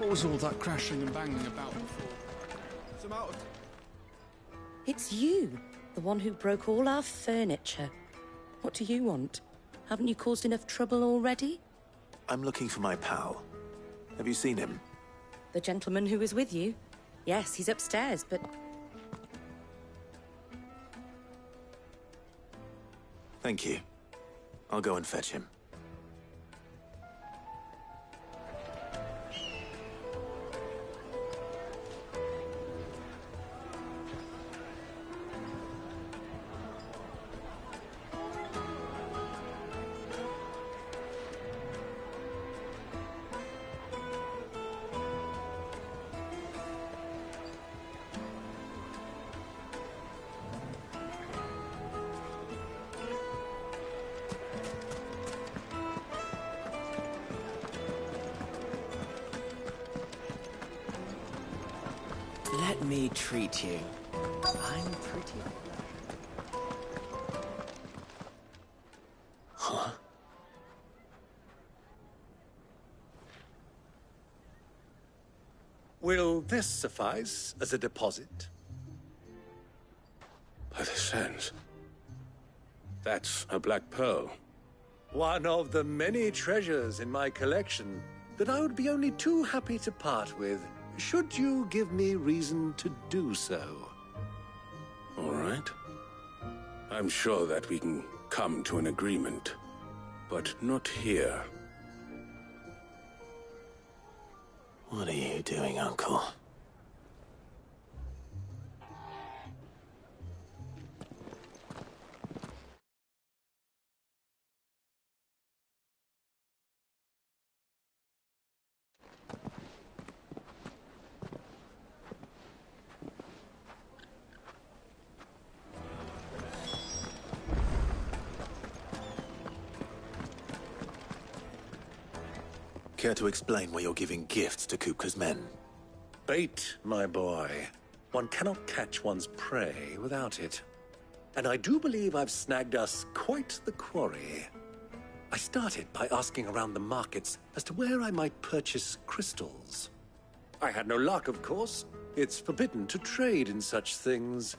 What was all that crashing and banging about before? Some out of... It's you, the one who broke all our furniture. What do you want? Haven't you caused enough trouble already? I'm looking for my pal. Have you seen him? The gentleman who was with you? Yes, he's upstairs, but... Thank you. I'll go and fetch him. Let me treat you. I'm pretty... Huh? Will this suffice as a deposit? By the sands. That's a black pearl. One of the many treasures in my collection that I would be only too happy to part with, should you give me reason to do so. All right. I'm sure that we can come to an agreement, but not here. What are you doing, Uncle? Care to explain why you're giving gifts to Kupka's men? Bait, my boy. One cannot catch one's prey without it. And I do believe I've snagged us quite the quarry. I started by asking around the markets as to where I might purchase crystals. I had no luck, of course. It's forbidden to trade in such things.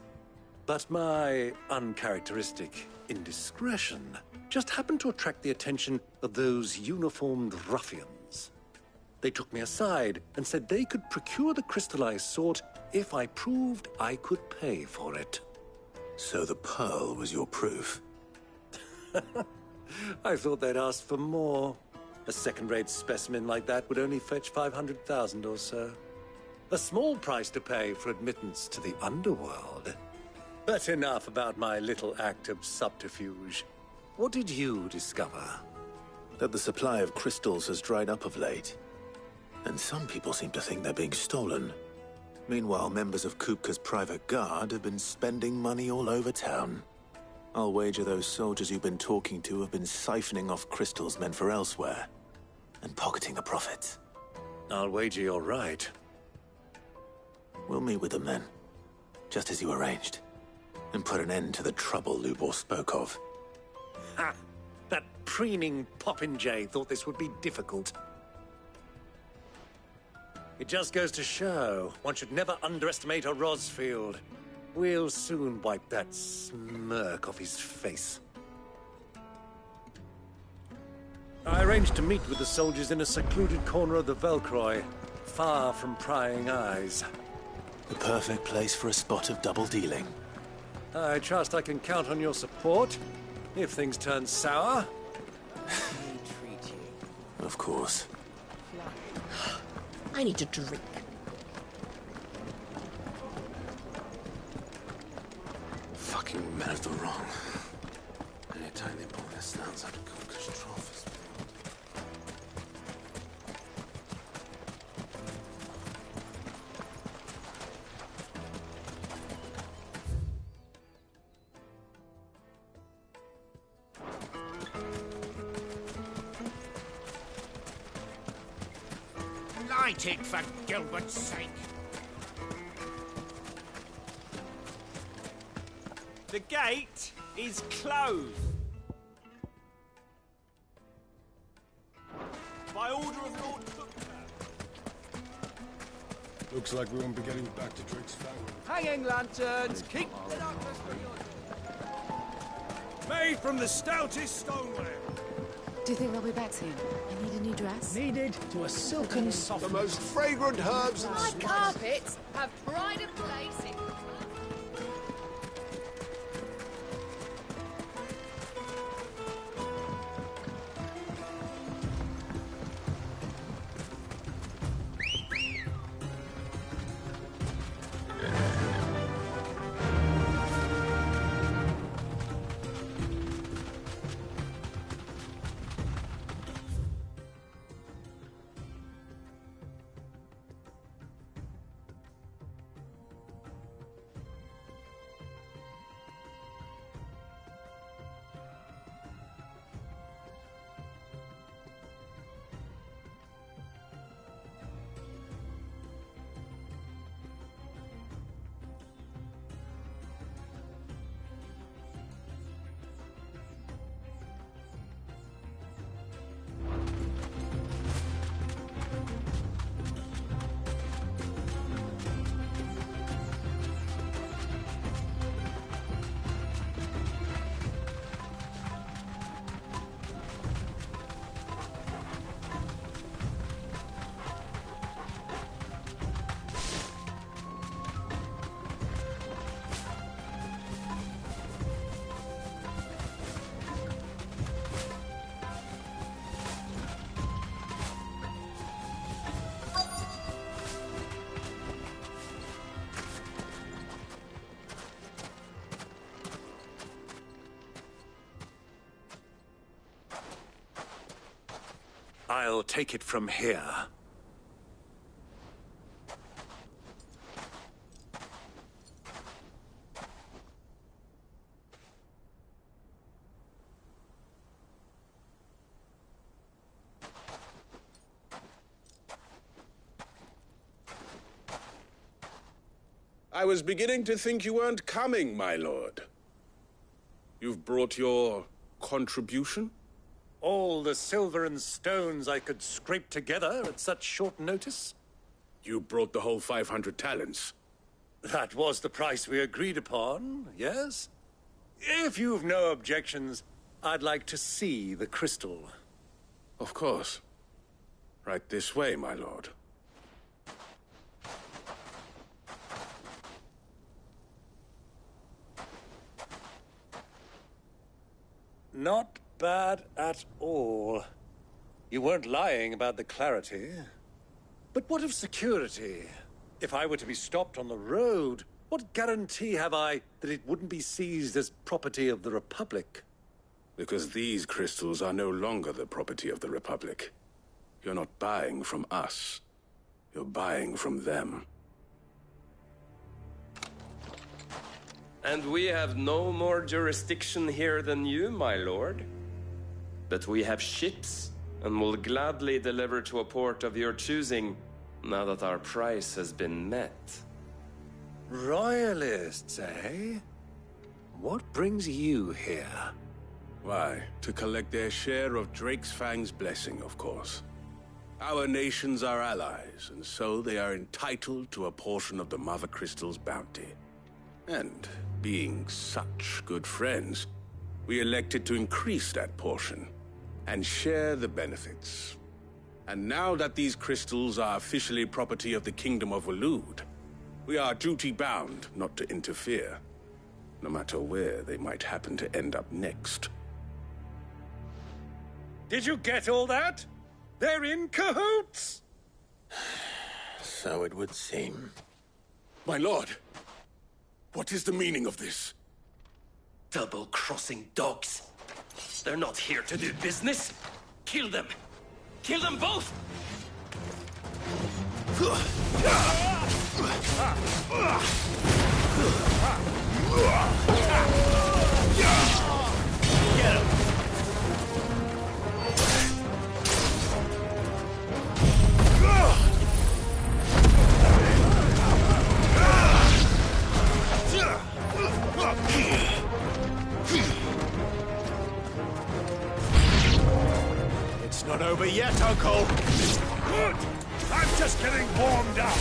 But my uncharacteristic indiscretion just happened to attract the attention of those uniformed ruffians. They took me aside and said they could procure the crystal I sought if I proved I could pay for it. So the pearl was your proof? I thought they'd ask for more. A second-rate specimen like that would only fetch 500,000 or so. A small price to pay for admittance to the underworld. But enough about my little act of subterfuge. What did you discover? That the supply of crystals has dried up of late. And some people seem to think they're being stolen. Meanwhile, members of Kupka's private guard have been spending money all over town. I'll wager those soldiers you've been talking to have been siphoning off crystals meant for elsewhere, and pocketing the profits. I'll wager you're right. We'll meet with them then, just as you arranged, and put an end to the trouble Lubor spoke of. Ha! That preening popinjay thought this would be difficult. It just goes to show, one should never underestimate a Rosfield. We'll soon wipe that smirk off his face. I arranged to meet with the soldiers in a secluded corner of the Velcroy, far from prying eyes. The perfect place for a spot of double dealing. I trust I can count on your support, if things turn sour. Treat you. Of course. I need a drink. Fucking men of the wrong. Anytime they pull their snouts out of Kupka's trophies. Light it, for Gilbert's sake. The gate is closed. By order of Lord Kupka. Looks like we won't be getting back to Drake's Fang. Hanging lanterns, keep the darkness from your... Made from the stoutest stoneware. Do you think they'll be back soon? I need a new dress. Kneaded to a silken softness. The most fragrant herbs and My carpets have pride of place in... I'll take it from here. I was beginning to think you weren't coming, my lord. You've brought your contribution? All the silver and stones I could scrape together at such short notice? You brought the whole 500 talents. That was the price we agreed upon, yes? If you've no objections, I'd like to see the crystal. Of course. Right this way, my lord. Not bad at all. You weren't lying about the clarity. But what of security? If I were to be stopped on the road, what guarantee have I that it wouldn't be seized as property of the Republic? Because these crystals are no longer the property of the Republic. You're not buying from us. You're buying from them. And we have no more jurisdiction here than you, my lord. But we have ships, and will gladly deliver to a port of your choosing, now that our price has been met. Royalists, eh? What brings you here? Why, to collect their share of Drake's Fang's blessing, of course. Our nations are allies, and so they are entitled to a portion of the Mother Crystal's bounty. And, being such good friends, we elected to increase that portion and share the benefits. And now that these crystals are officially property of the Kingdom of Waloed, we are duty-bound not to interfere, no matter where they might happen to end up next. Did you get all that? They're in cahoots! So it would seem. My lord, what is the meaning of this? Double-crossing dogs. They're not here to do business. Kill them. Kill them both! Get him! It's not over yet, Uncle! Good! I'm just getting warmed up!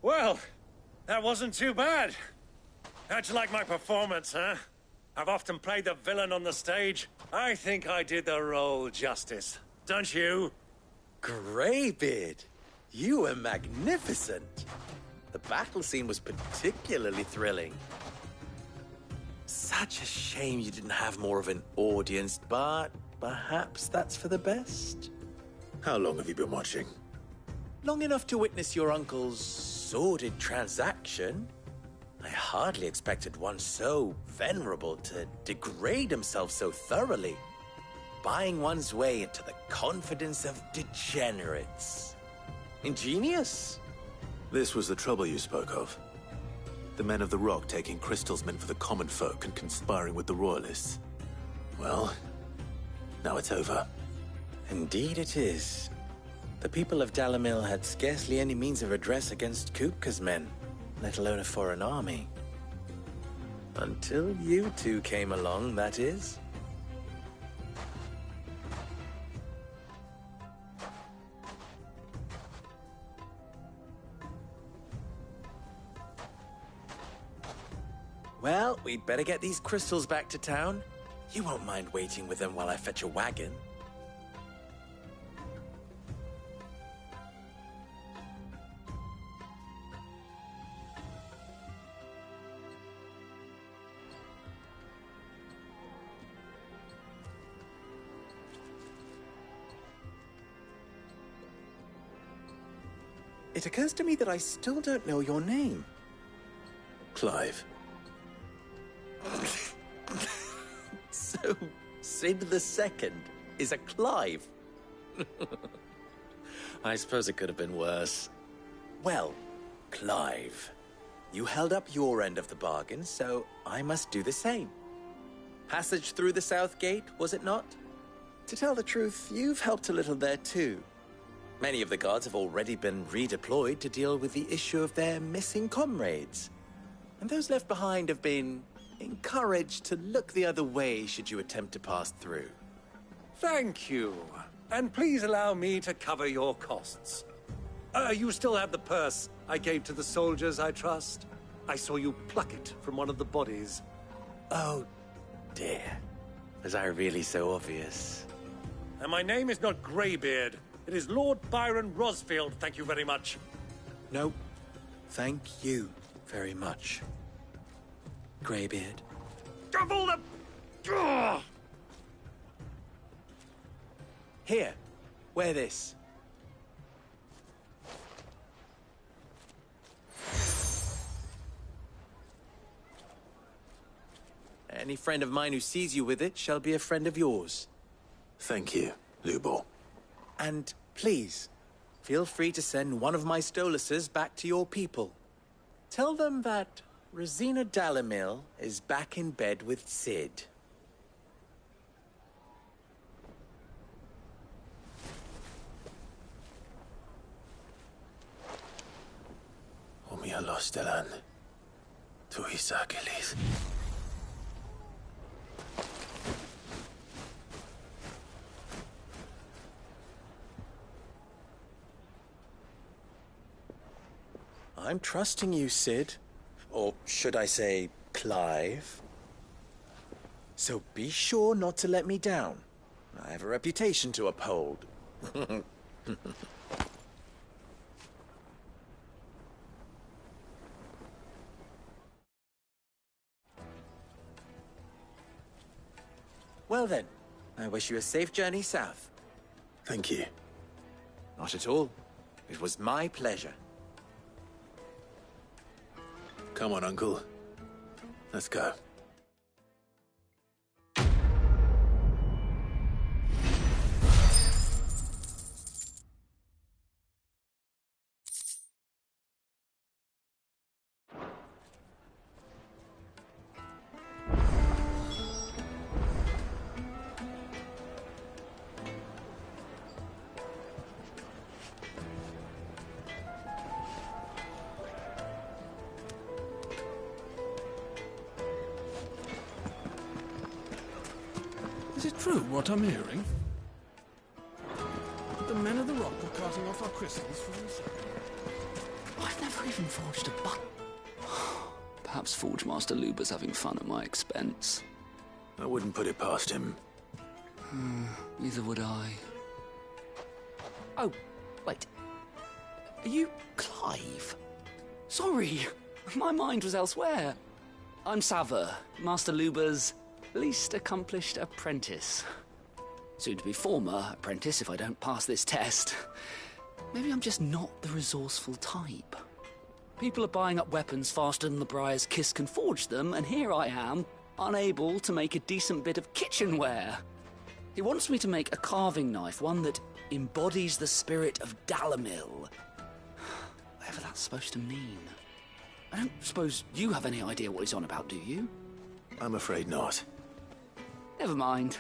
Well, that wasn't too bad. How'd you like my performance, huh? I've often played the villain on the stage. I think I did the role justice. Don't you? Greybeard, you were magnificent. The battle scene was particularly thrilling. Such a shame you didn't have more of an audience, but perhaps that's for the best. How long have you been watching? Long enough to witness your uncle's sordid transaction. I hardly expected one so venerable to degrade himself so thoroughly, buying one's way into the confidence of degenerates. Ingenious. This was the trouble you spoke of. The men of the Rock taking crystals meant for the common folk and conspiring with the Royalists. Well, now it's over. Indeed it is. The people of Dalamil had scarcely any means of redress against Kupka's men, let alone a foreign army. Until you two came along, that is. Well, we'd better get these crystals back to town. You won't mind waiting with them while I fetch a wagon. It occurs to me that I still don't know your name. Clive. So, Sid the Second is a Clive? I suppose it could have been worse. Well, Clive, you held up your end of the bargain, so I must do the same. Passage through the South Gate, was it not? To tell the truth, you've helped a little there too. Many of the guards have already been redeployed to deal with the issue of their missing comrades. And those left behind have been encouraged to look the other way should you attempt to pass through. Thank you. And please allow me to cover your costs. You still have the purse I gave to the soldiers, I trust? I saw you pluck it from one of the bodies. Oh, dear. Was I really so obvious? And my name is not Greybeard. It is Lord Byron Rosfield, thank you very much. No, thank you very much, Greybeard. Double the... Ugh! Here, wear this. Any friend of mine who sees you with it shall be a friend of yours. Thank you, Lubor. And please, feel free to send one of my Stoluses back to your people. Tell them that Rosina Dalamil is back in bed with Sid. Omia los delan. Tu isakelis. I'm trusting you, Sid. Or should I say, Clive. So be sure not to let me down. I have a reputation to uphold. Well then, I wish you a safe journey south. Thank you. Not at all. It was my pleasure. Come on, Uncle. Let's go. Is it true what I'm hearing? The men of the rock were carting off our crystals from the sun. I've never even forged a button. Perhaps Forge Master Luber's having fun at my expense. I wouldn't put it past him. Neither would I. Oh, wait. Are you Clive? Sorry, my mind was elsewhere. I'm Sava, Master Luber's least accomplished apprentice. Soon to be former apprentice if I don't pass this test. Maybe I'm just not the resourceful type. People are buying up weapons faster than the Briar's Kiss can forge them, and here I am, unable to make a decent bit of kitchenware. He wants me to make a carving knife, one that embodies the spirit of Dalamil. Whatever that's supposed to mean. I don't suppose you have any idea what he's on about, do you? I'm afraid not. Never mind.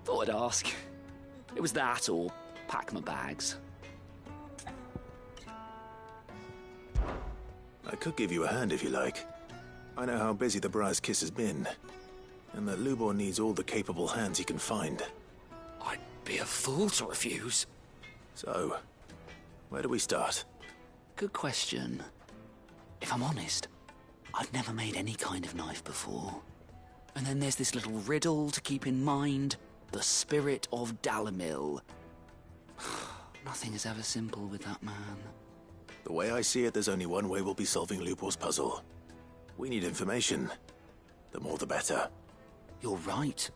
Thought I'd ask. It was that or pack my bags. I could give you a hand if you like. I know how busy the Briar's Kiss has been, and that Lubor needs all the capable hands he can find. I'd be a fool to refuse. So, where do we start? Good question. If I'm honest, I've never made any kind of knife before. And then there's this little riddle to keep in mind. The spirit of Dalamil. Nothing is ever simple with that man. The way I see it, there's only one way we'll be solving Lubor's puzzle. We need information. The more the better. You're right.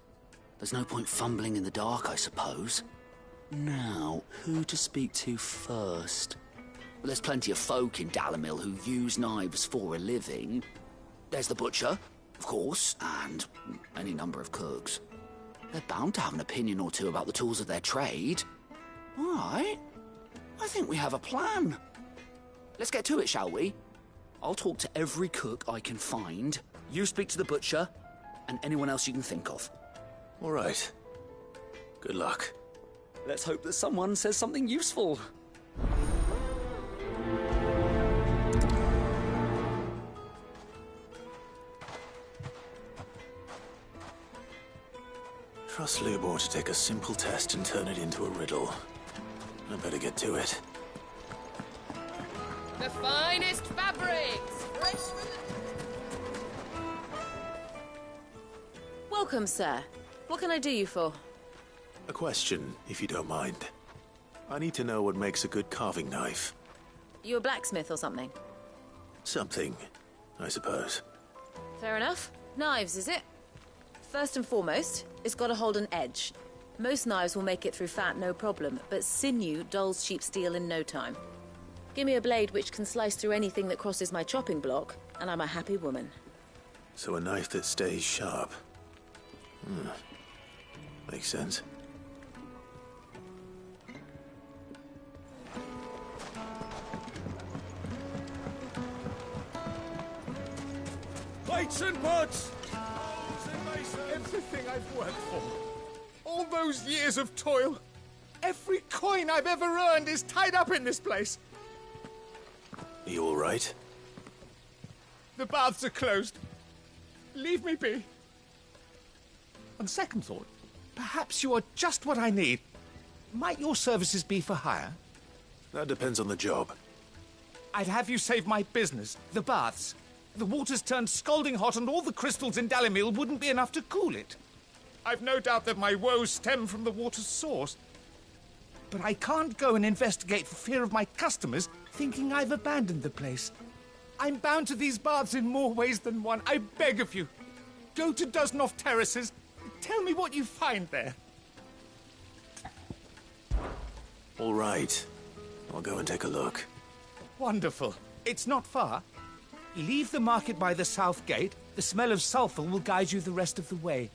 There's no point fumbling in the dark, I suppose. Now, who to speak to first? Well, there's plenty of folk in Dalamil who use knives for a living. There's the butcher, of course, and any number of cooks. They're bound to have an opinion or two about the tools of their trade. All right. I think we have a plan. Let's get to it, shall we? I'll talk to every cook I can find. You speak to the butcher, and anyone else you can think of. All right. Good luck. Let's hope that someone says something useful. Trust Lubor to take a simple test and turn it into a riddle. I better get to it. The finest fabrics! Fresh from the... Welcome, sir. What can I do you for? A question, if you don't mind. I need to know what makes a good carving knife. You a blacksmith or something? Something, I suppose. Fair enough. Knives, is it? First and foremost, it's got to hold an edge. Most knives will make it through fat, no problem, but sinew dulls cheap steel in no time. Give me a blade which can slice through anything that crosses my chopping block, and I'm a happy woman. So a knife that stays sharp. Makes sense. Weights and buds! Everything I've worked for. All those years of toil. Every coin I've ever earned is tied up in this place. Are you all right? The baths are closed. Leave me be. On second thought, perhaps you are just what I need. Might your services be for hire? That depends on the job. I'd have you save my business, the baths. The water's turned scalding hot and all the crystals in Dalimil wouldn't be enough to cool it. I've no doubt that my woes stem from the water's source. But I can't go and investigate for fear of my customers thinking I've abandoned the place. I'm bound to these baths in more ways than one. I beg of you. Go to Dusnoff Terraces. Tell me what you find there. All right. I'll go and take a look. Wonderful. It's not far. Leave the market by the south gate. The smell of sulphur will guide you the rest of the way.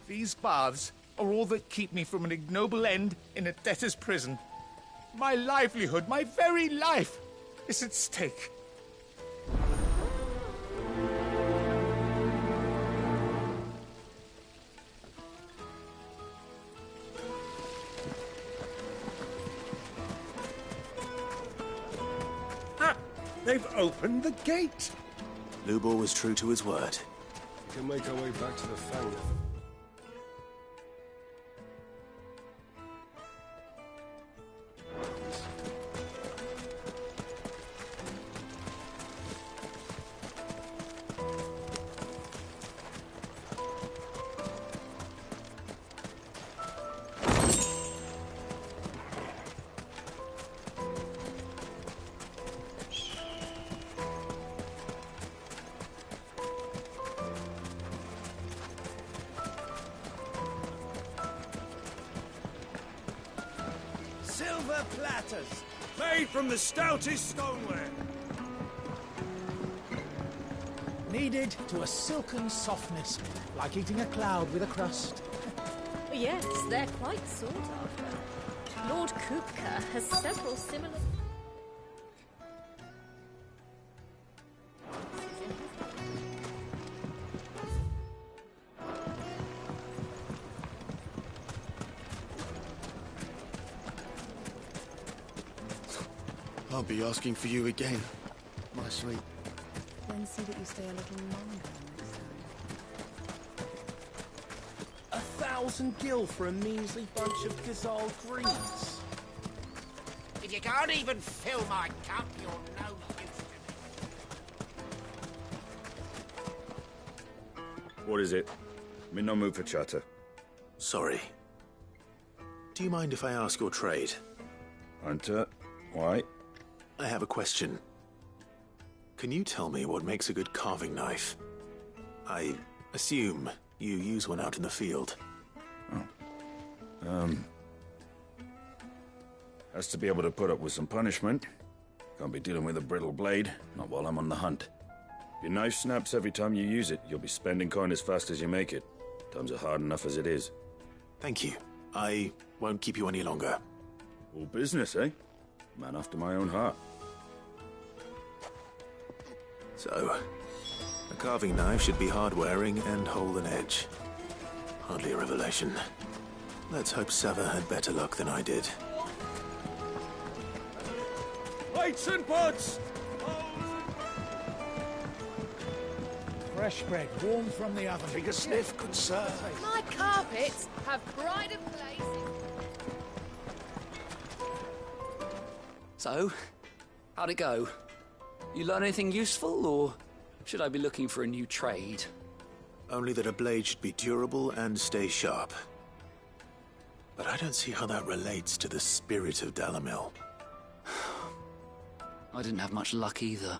These baths are all that keep me from an ignoble end in a debtor's prison. My livelihood, my very life, is at stake. They've opened the gate! Lubor was true to his word. We can make our way back to the Fang. Silver platters, made from the stoutest stoneware. Kneaded to a silken softness, like eating a cloud with a crust. Yes, they're quite sought after. Lord Kupka has several similar... I'll be asking for you again, my sweet. Then see that you stay a little longer. 1,000 gil for a measly bunch of Gazal greens. If you can't even fill my cup, you're no use to me. What is it? I'm in no mood for chatter. Sorry. Do you mind if I ask your trade? Hunter, why? I have a question. Can you tell me what makes a good carving knife? I assume you use one out in the field. Has to be able to put up with some punishment. Can't be dealing with a brittle blade, not while I'm on the hunt. If your knife snaps every time you use it, you'll be spending coin as fast as you make it. Times are hard enough as it is. Thank you. I won't keep you any longer. All business, eh? Man after my own heart. So, a carving knife should be hard-wearing and hold an edge. Hardly a revelation. Let's hope Sava had better luck than I did. Weights and buds! Fresh bread, warm from the oven. Take a sniff, good sir. My carpets have pride of place. So, how'd it go? You learn anything useful, or should I be looking for a new trade? Only that a blade should be durable and stay sharp. But I don't see how that relates to the spirit of Dalimil. I didn't have much luck either.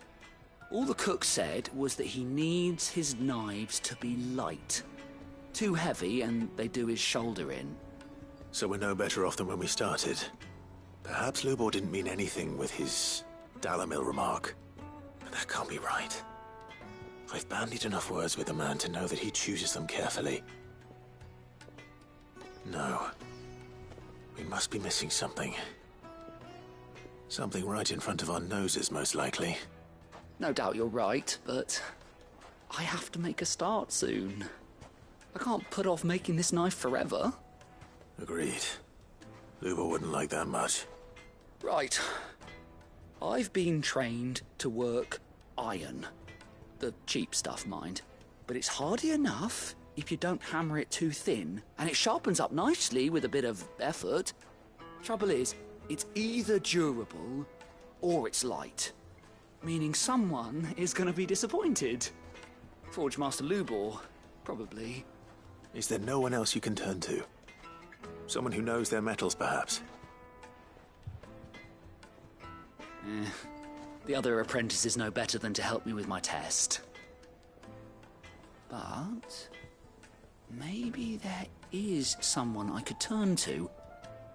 All the cook said was that he needs his knives to be light. Too heavy and they do his shoulder in. So we're no better off than when we started. Perhaps Lubor didn't mean anything with his Dalimil remark. But that can't be right. I've bandied enough words with the man to know that he chooses them carefully. No. We must be missing something. Something right in front of our noses, most likely. No doubt you're right, but I have to make a start soon. I can't put off making this knife forever. Agreed. Luba wouldn't like that much. Right. I've been trained to work iron. The cheap stuff, mind. But it's hardy enough if you don't hammer it too thin, and it sharpens up nicely with a bit of effort. Trouble is, it's either durable or it's light. Meaning someone is going to be disappointed. Forge Master Lubor, probably. Is there no one else you can turn to? Someone who knows their metals, perhaps? The other apprentices know better than to help me with my test. But maybe there is someone I could turn to.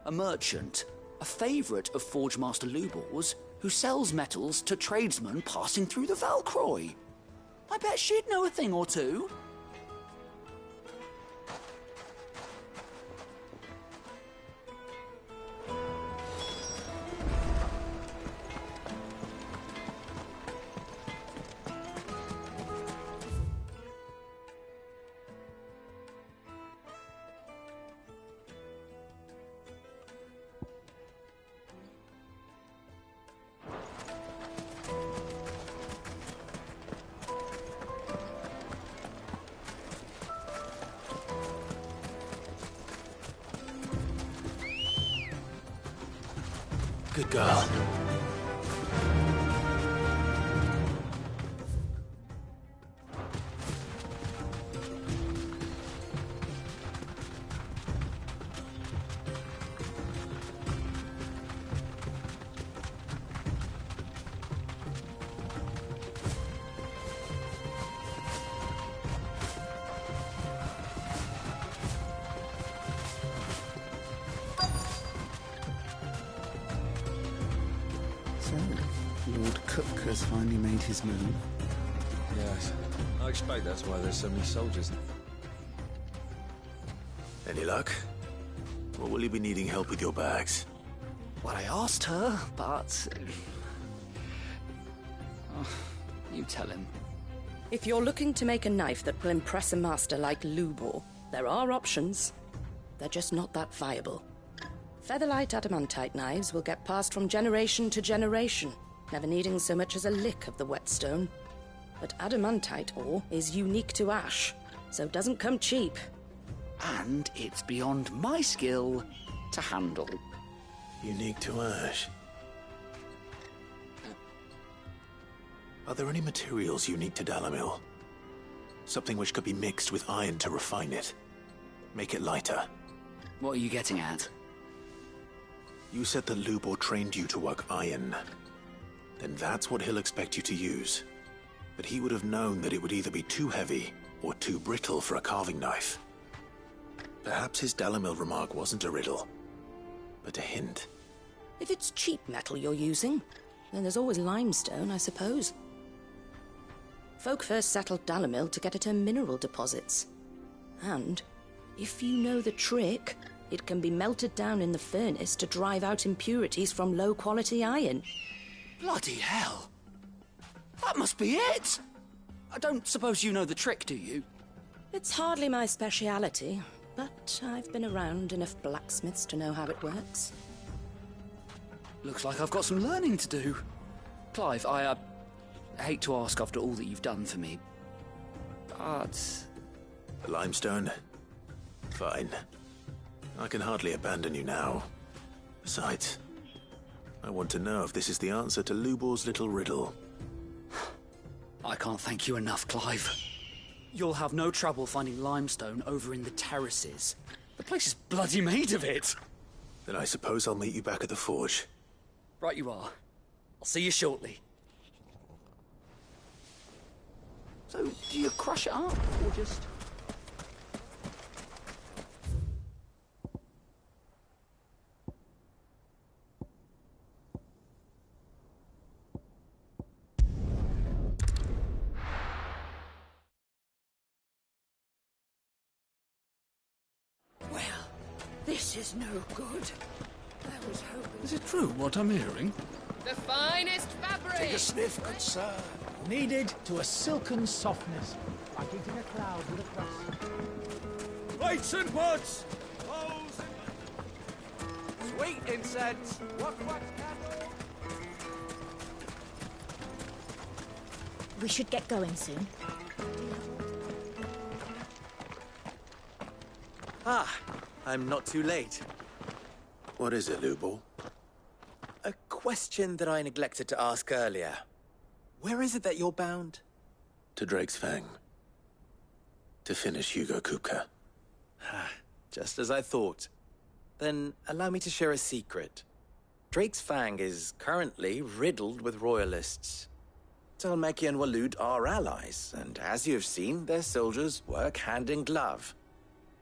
A merchant, a favourite of Forge Master Lubor's, who sells metals to tradesmen passing through the Valcroy. I bet she'd know a thing or two. Good girl. Lord Cook has finally made his move. Yes. I expect that's why there's so many soldiers. Any luck? Or will you be needing help with your bags? Well, I asked her, but... Oh, you tell him. If you're looking to make a knife that will impress a master like Lubor, there are options. They're just not that viable. Featherlight adamantite knives will get passed from generation to generation, never needing so much as a lick of the whetstone. But adamantite ore is unique to ash, so doesn't come cheap. And it's beyond my skill to handle. Unique to ash. Are there any materials unique to Dalamil? Something which could be mixed with iron to refine it. Make it lighter. What are you getting at? You said that Lubor trained you to work iron. Then that's what he'll expect you to use. But he would have known that it would either be too heavy or too brittle for a carving knife. Perhaps his Dalamil remark wasn't a riddle, but a hint. If it's cheap metal you're using, then there's always limestone, I suppose. Folk first settled Dalamil to get at her mineral deposits. And, if you know the trick, it can be melted down in the furnace to drive out impurities from low-quality iron. Bloody hell! That must be it! I don't suppose you know the trick, do you? It's hardly my speciality, but I've been around enough blacksmiths to know how it works. Looks like I've got some learning to do. Clive, I hate to ask after all that you've done for me, but... The limestone? Fine. I can hardly abandon you now. Besides, I want to know if this is the answer to Lubor's little riddle. I can't thank you enough, Clive. You'll have no trouble finding limestone over in the terraces. The place is bloody made of it. Then I suppose I'll meet you back at the forge. Right you are. I'll see you shortly. So, do you crush it up, or just... This is no good. I was hoping... Is it true what I'm hearing? The finest fabric! Take a sniff, good sir. Kneaded to a silken softness, like eating a cloud with a crust. Lights and pots! Sweet incense! Wax candle! We should get going soon. Ah, I'm not too late. What is it, Lubor? A question that I neglected to ask earlier. Where is it that you're bound? To Drake's Fang. To finish Hugo Kupka. Just as I thought. Then allow me to share a secret. Drake's Fang is currently riddled with royalists. Talmeki and Waloed are allies, and as you have seen, their soldiers work hand in glove.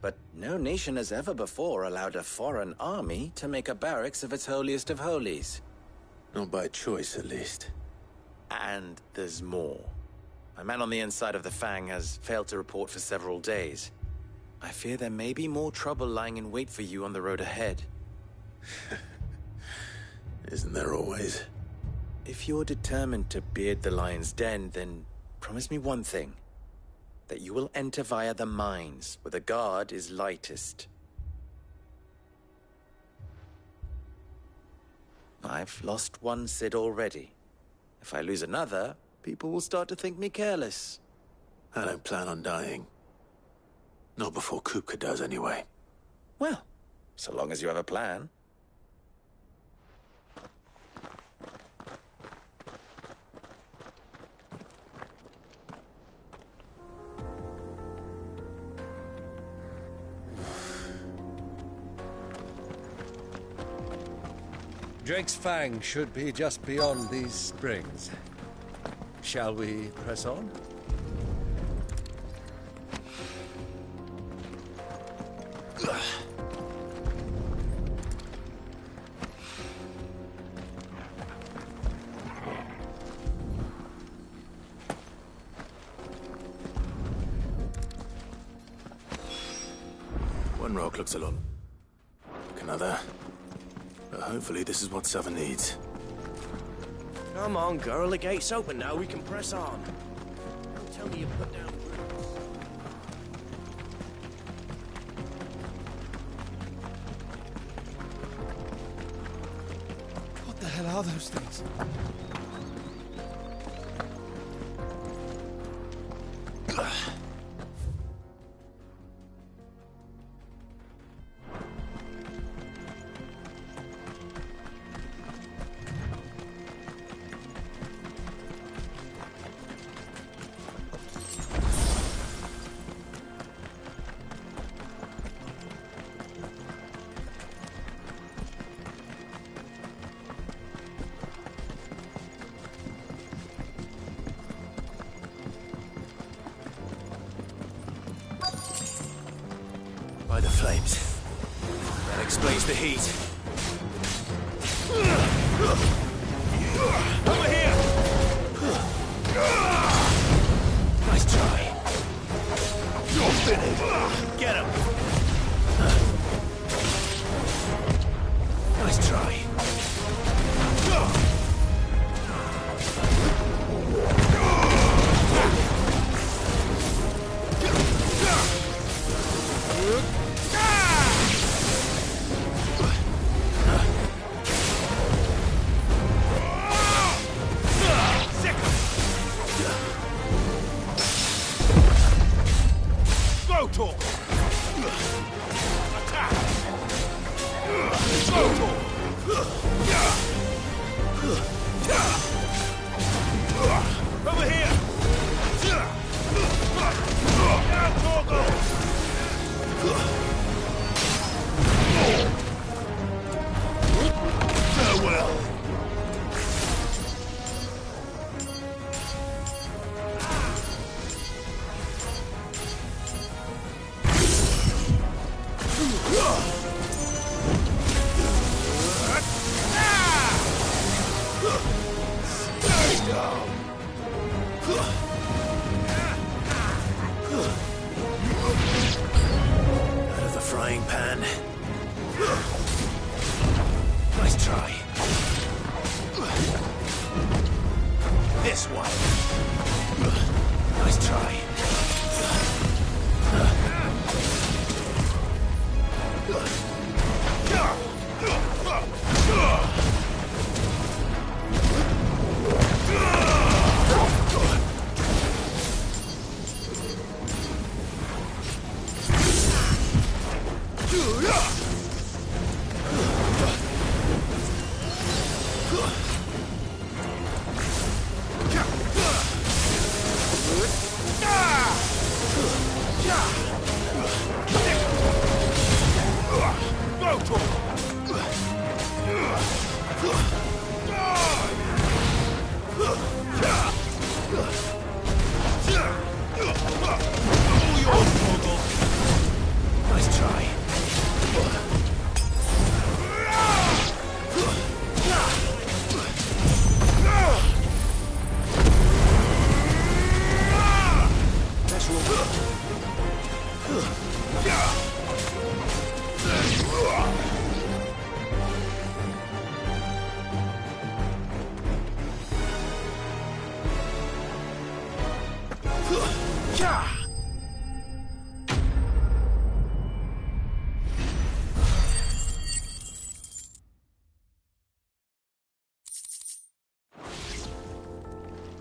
But no nation has ever before allowed a foreign army to make a barracks of its holiest of holies. Not by choice, at least. And there's more. A man on the inside of the Fang has failed to report for several days. I fear there may be more trouble lying in wait for you on the road ahead. Isn't there always? If you're determined to beard the lion's den, then promise me one thing. That you will enter via the mines, where the guard is lightest. I've lost one Cid already. If I lose another, people will start to think me careless. I don't plan on dying. Not before Kupka does, anyway. Well, so long as you have a plan. Drake's Fang should be just beyond these springs. Shall we press on? One rock looks a lot like another. But hopefully this is what Southern needs. Come on, girl. The gate's open now. We can press on. Don't tell me you put down drills. What the hell are those things? By the flames. That explains the heat. Over here! Nice try. You're finished. Get him. Nice try. Talk. Attack. Slow talk. Over here. Now, Torgo. Farewell. Out of the frying pan Nice try. This one. Nice try. Nice try.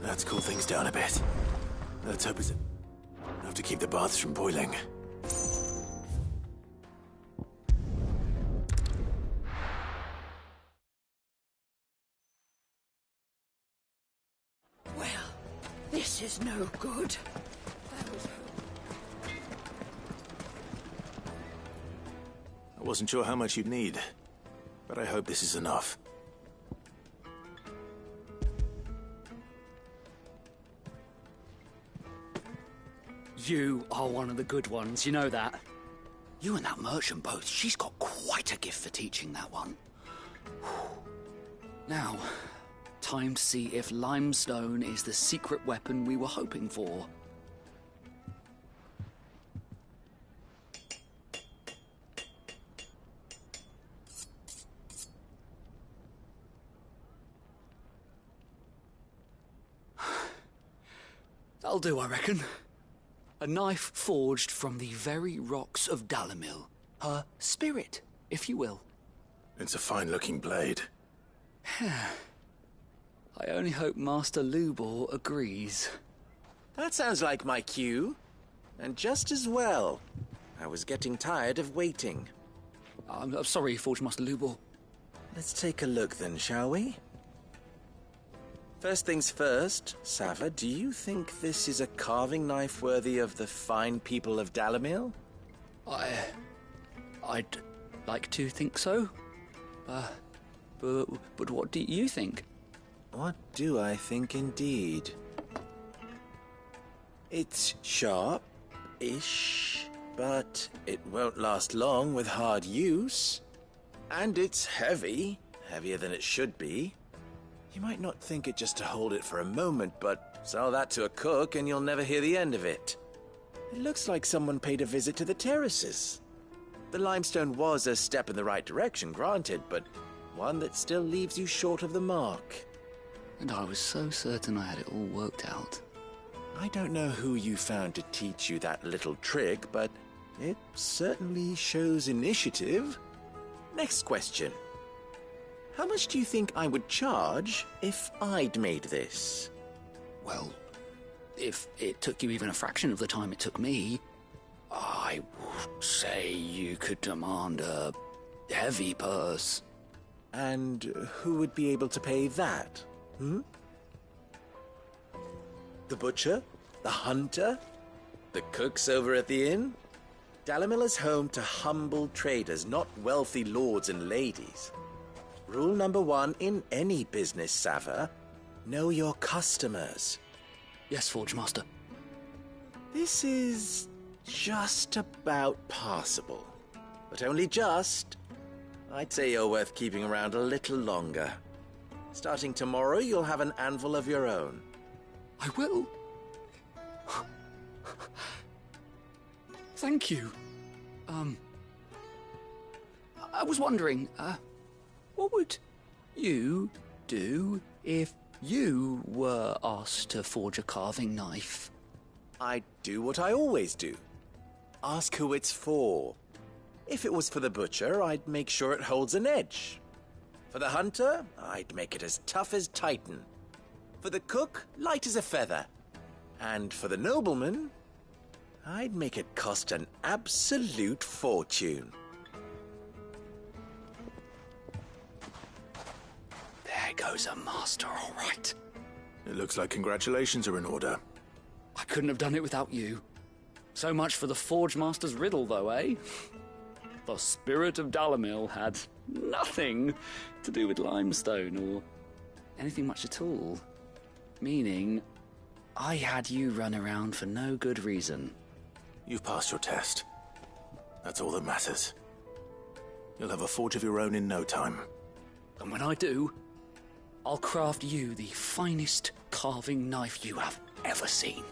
Let's cool things down a bit. Let's hope it's enough to keep the baths from boiling. Well, this is no good. I wasn't sure how much you'd need, but I hope this is enough. You are one of the good ones, you know that. You and that merchant both, she's got quite a gift for teaching that one. Now, time to see if limestone is the secret weapon we were hoping for. That'll do, I reckon. A knife forged from the very rocks of Dalimil. Her spirit, if you will. It's a fine-looking blade. I only hope Master Lubor agrees. That sounds like my cue. And just as well. I was getting tired of waiting. I'm sorry, Forge Master Lubor. Let's take a look then, shall we? First things first, Sava, do you think this is a carving knife worthy of the fine people of Dalimil? I'd like to think so. But what do you think? What do I think indeed? It's sharp-ish, but it won't last long with hard use. And it's heavy, heavier than it should be. You might not think it just to hold it for a moment, but sell that to a cook and you'll never hear the end of it. It looks like someone paid a visit to the terraces. The limestone was a step in the right direction, granted, but one that still leaves you short of the mark. And I was so certain I had it all worked out. I don't know who you found to teach you that little trick, but it certainly shows initiative. Next question. How much do you think I would charge if I'd made this? Well, if it took you even a fraction of the time it took me, I would say you could demand a heavy purse. And who would be able to pay that? The butcher? The hunter? The cooks over at the inn? Dalimil is home to humble traders, not wealthy lords and ladies. Rule number 1 in any business, Sava. Know your customers. Yes, Forge Master. This is just about passable. But only just. I'd say you're worth keeping around a little longer. Starting tomorrow, you'll have an anvil of your own. I will. Thank you. I was wondering, What would you do if you were asked to forge a carving knife? I'd do what I always do. Ask who it's for. If it was for the butcher, I'd make sure it holds an edge. For the hunter, I'd make it as tough as Titan. For the cook, light as a feather. And for the nobleman, I'd make it cost an absolute fortune. There goes a master, all right. It looks like congratulations are in order. I couldn't have done it without you. So much for the Forge Master's riddle, though, eh? The spirit of Dalamil had nothing to do with limestone or anything much at all. Meaning, I had you run around for no good reason. You've passed your test. That's all that matters. You'll have a forge of your own in no time. And when I do, I'll craft you the finest carving knife you have ever seen.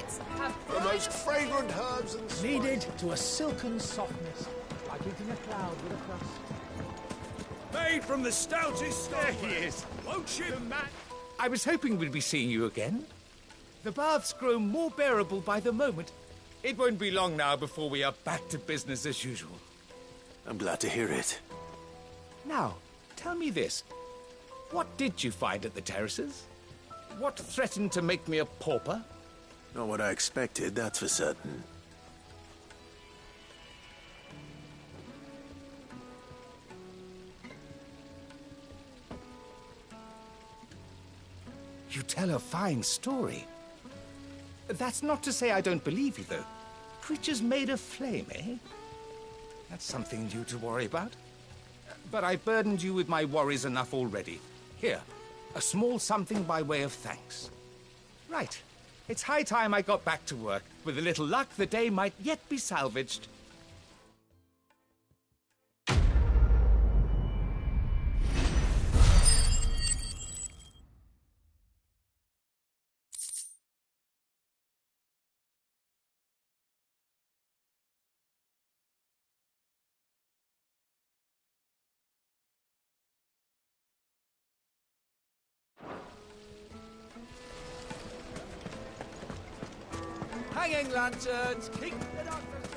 spirits have The most fragrant herbs and kneaded to a silken softness, like eating a cloud with a crust. Made from the stoutest stone. There he is. Won't you, Matt? I was hoping we'd be seeing you again. The baths grow more bearable by the moment. It won't be long now before we are back to business as usual. I'm glad to hear it. Now, tell me this. What did you find at the terraces? What threatened to make me a pauper? Not what I expected, that's for certain. You tell a fine story. That's not to say I don't believe you, though. Creatures made of flame, eh? That's something new to worry about. But I burdened you with my worries enough already. Here, a small something by way of thanks. Right. It's high time I got back to work. With a little luck, the day might yet be salvaged. Hanging lanterns, keep the darkness.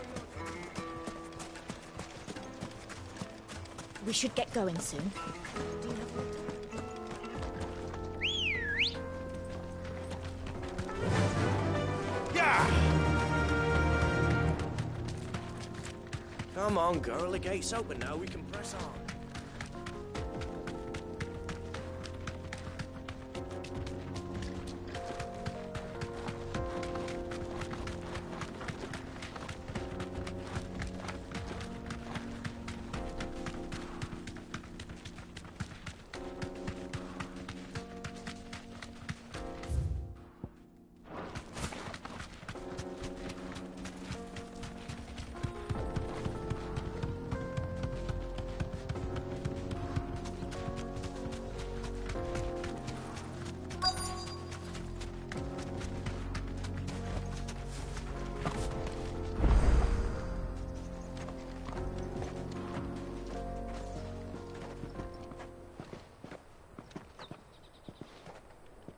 We should get going soon. Come on, girl. The gate's open now. We can press on.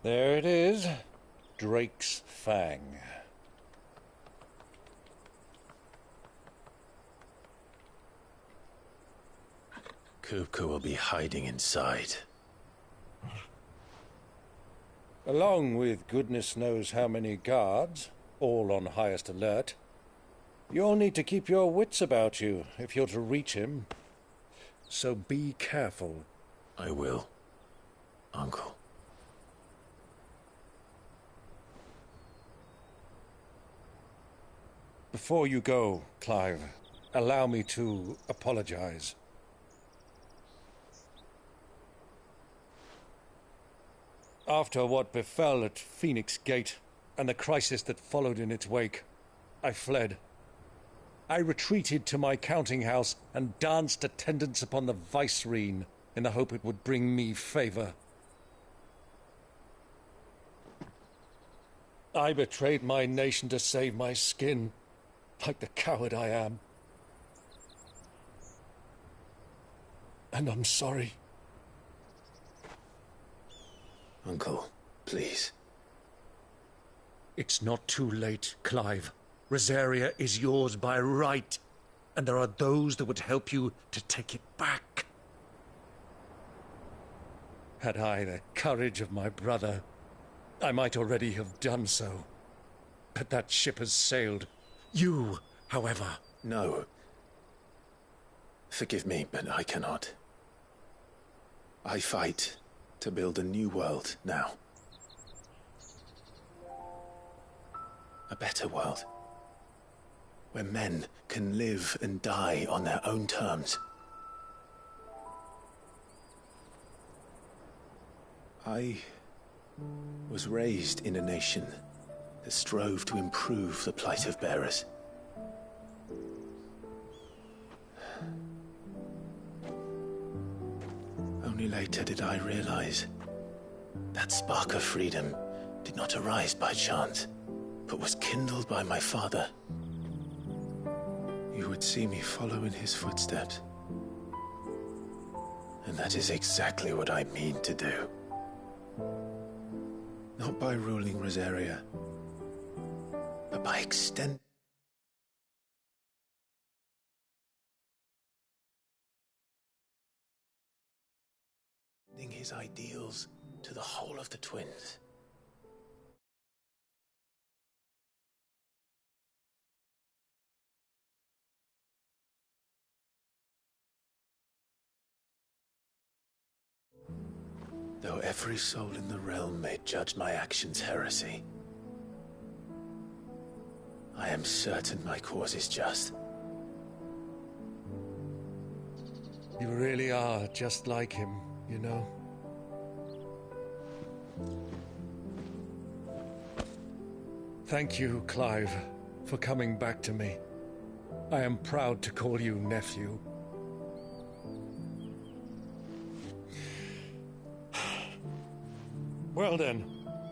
There it is. Drake's Fang. Kupka will be hiding inside. Along with goodness knows how many guards, all on highest alert. You'll need to keep your wits about you if you're to reach him. So be careful. I will, Uncle. Before you go, Clive, allow me to apologize. After what befell at Phoenix Gate and the crisis that followed in its wake, I fled. I retreated to my counting house and danced attendance upon the vicereine in the hope it would bring me favor. I betrayed my nation to save my skin, like the coward I am. And I'm sorry. Uncle, please. It's not too late, Clive. Rosaria is yours by right, and there are those that would help you to take it back. Had I the courage of my brother, I might already have done so. But that ship has sailed. You, however... No. Forgive me, but I cannot. I fight to build a new world now. A better world. Where men can live and die on their own terms. I was raised in a nation that strove to improve the plight of bearers. Only later did I realize that spark of freedom did not arise by chance. but was kindled by my father, you would see me follow in his footsteps. And that is exactly what I mean to do. Not by ruling Rosaria, but by extending his ideals to the whole of the twins. Though every soul in the realm may judge my actions heresy, I am certain my cause is just. You really are just like him, you know. Thank you, Clive, for coming back to me. I am proud to call you nephew. Well then,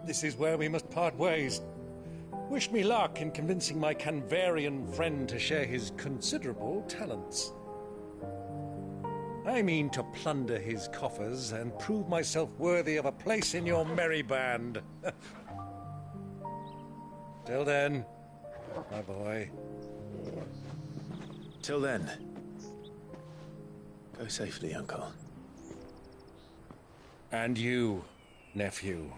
this is where we must part ways. Wish me luck in convincing my Canvarian friend to share his considerable talents. I mean to plunder his coffers and prove myself worthy of a place in your merry band. Till then, my boy. Till then, go safely, Uncle. And you, nephew.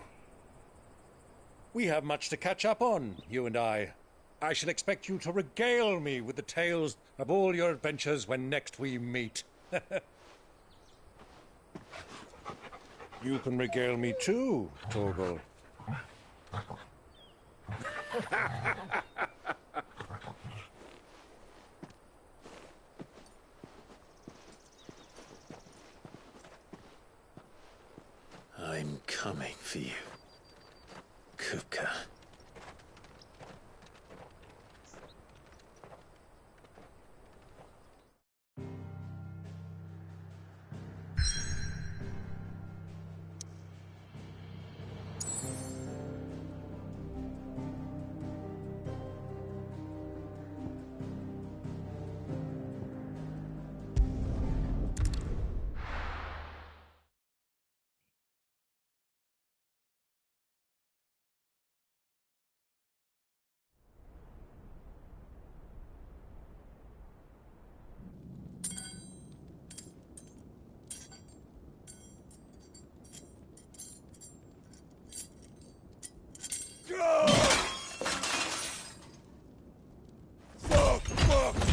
We have much to catch up on, you and I. I shall expect you to regale me with the tales of all your adventures when next we meet. You can regale me too, Torgal. I'm coming for you, Kupka.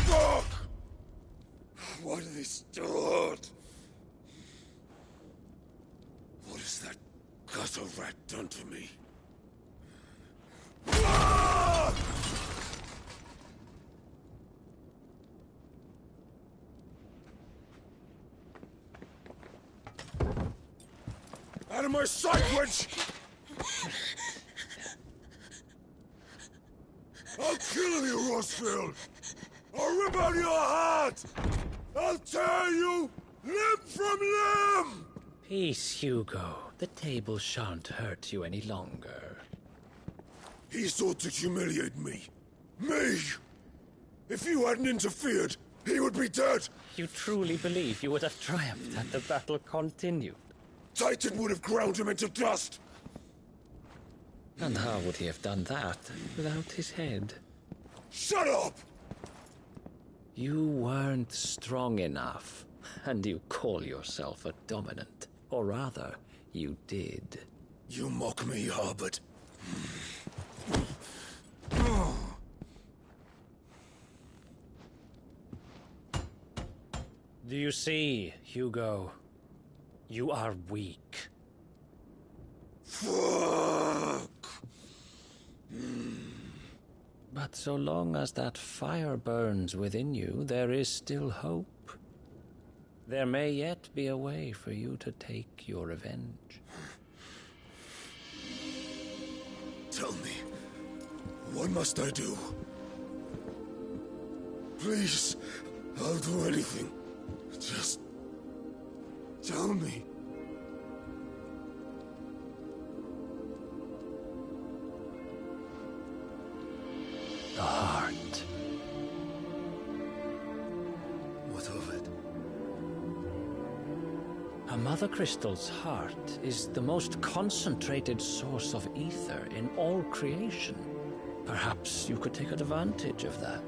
Fuck! What have they start? What has that gutter rat done to me? Out of my sight, witch! I'll kill you, Rosfield! I'll rip out your heart! I'll tear you limb from limb! Peace, Hugo. The table shan't hurt you any longer. He sought to humiliate me. Me! If you hadn't interfered, he would be dead! You truly believe you would have triumphed had the battle continued? Titan would have ground him into dust! And how would he have done that without his head? Shut up! You weren't strong enough, and you call yourself a dominant. Or rather, you did. You mock me, Harbert. Do you see, Hugo? You are weak. Fuck! But so long as that fire burns within you, there is still hope. There may yet be a way for you to take your revenge. Tell me, what must I do? Please, I'll do anything. Just tell me. Mother Crystal's heart is the most concentrated source of ether in all creation. Perhaps you could take advantage of that.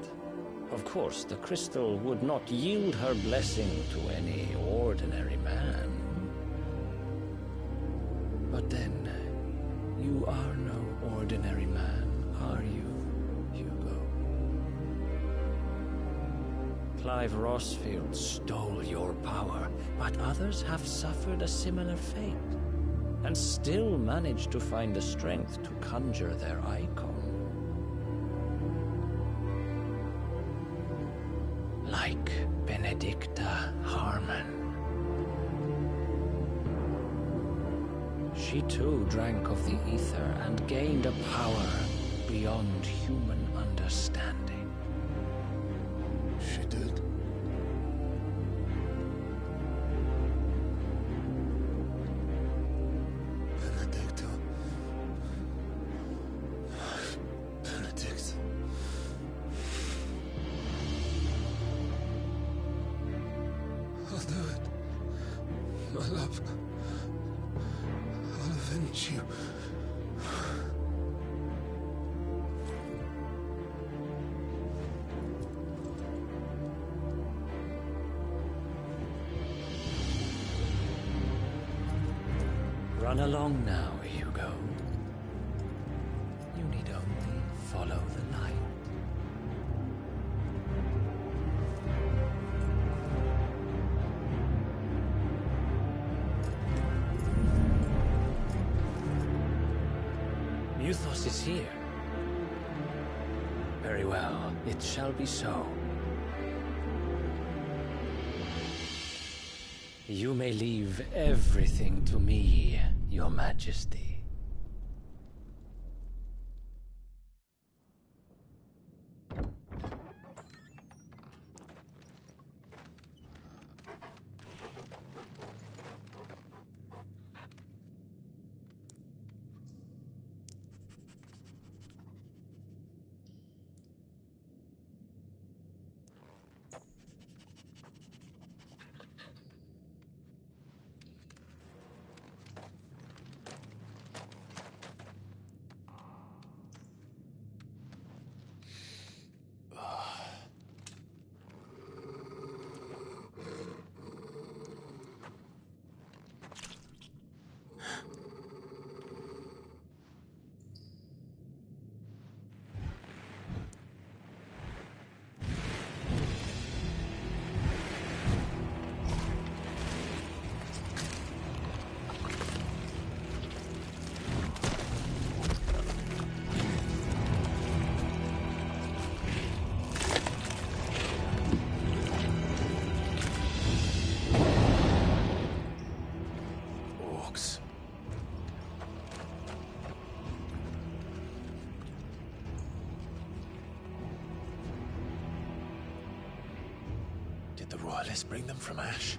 Of course, the crystal would not yield her blessing to any ordinary man. But then, you are no ordinary man, are you, Hugo? Clive Rossfield stole your power, but others have suffered a similar fate, and still managed to find the strength to conjure their icon. Like Benedicta Harmon. She too drank of the ether and gained a power beyond human understanding. She did? Benedicta. Benedict. I'll do it. My love. I'll avenge you. Run along now, Hugo. You need only follow the light. Muthos is here. Very well, it shall be so. You may leave everything to me, Your Majesty. Did the royalists bring them from Ash?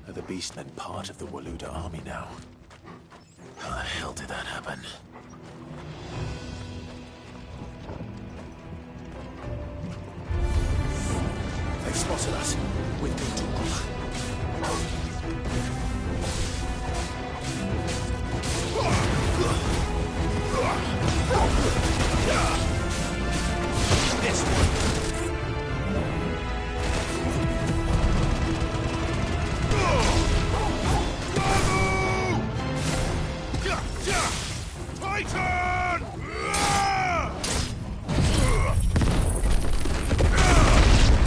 Are the Beastmen part of the Waluda army now? How the hell did that happen? They've spotted us. We've been too This one. Titan!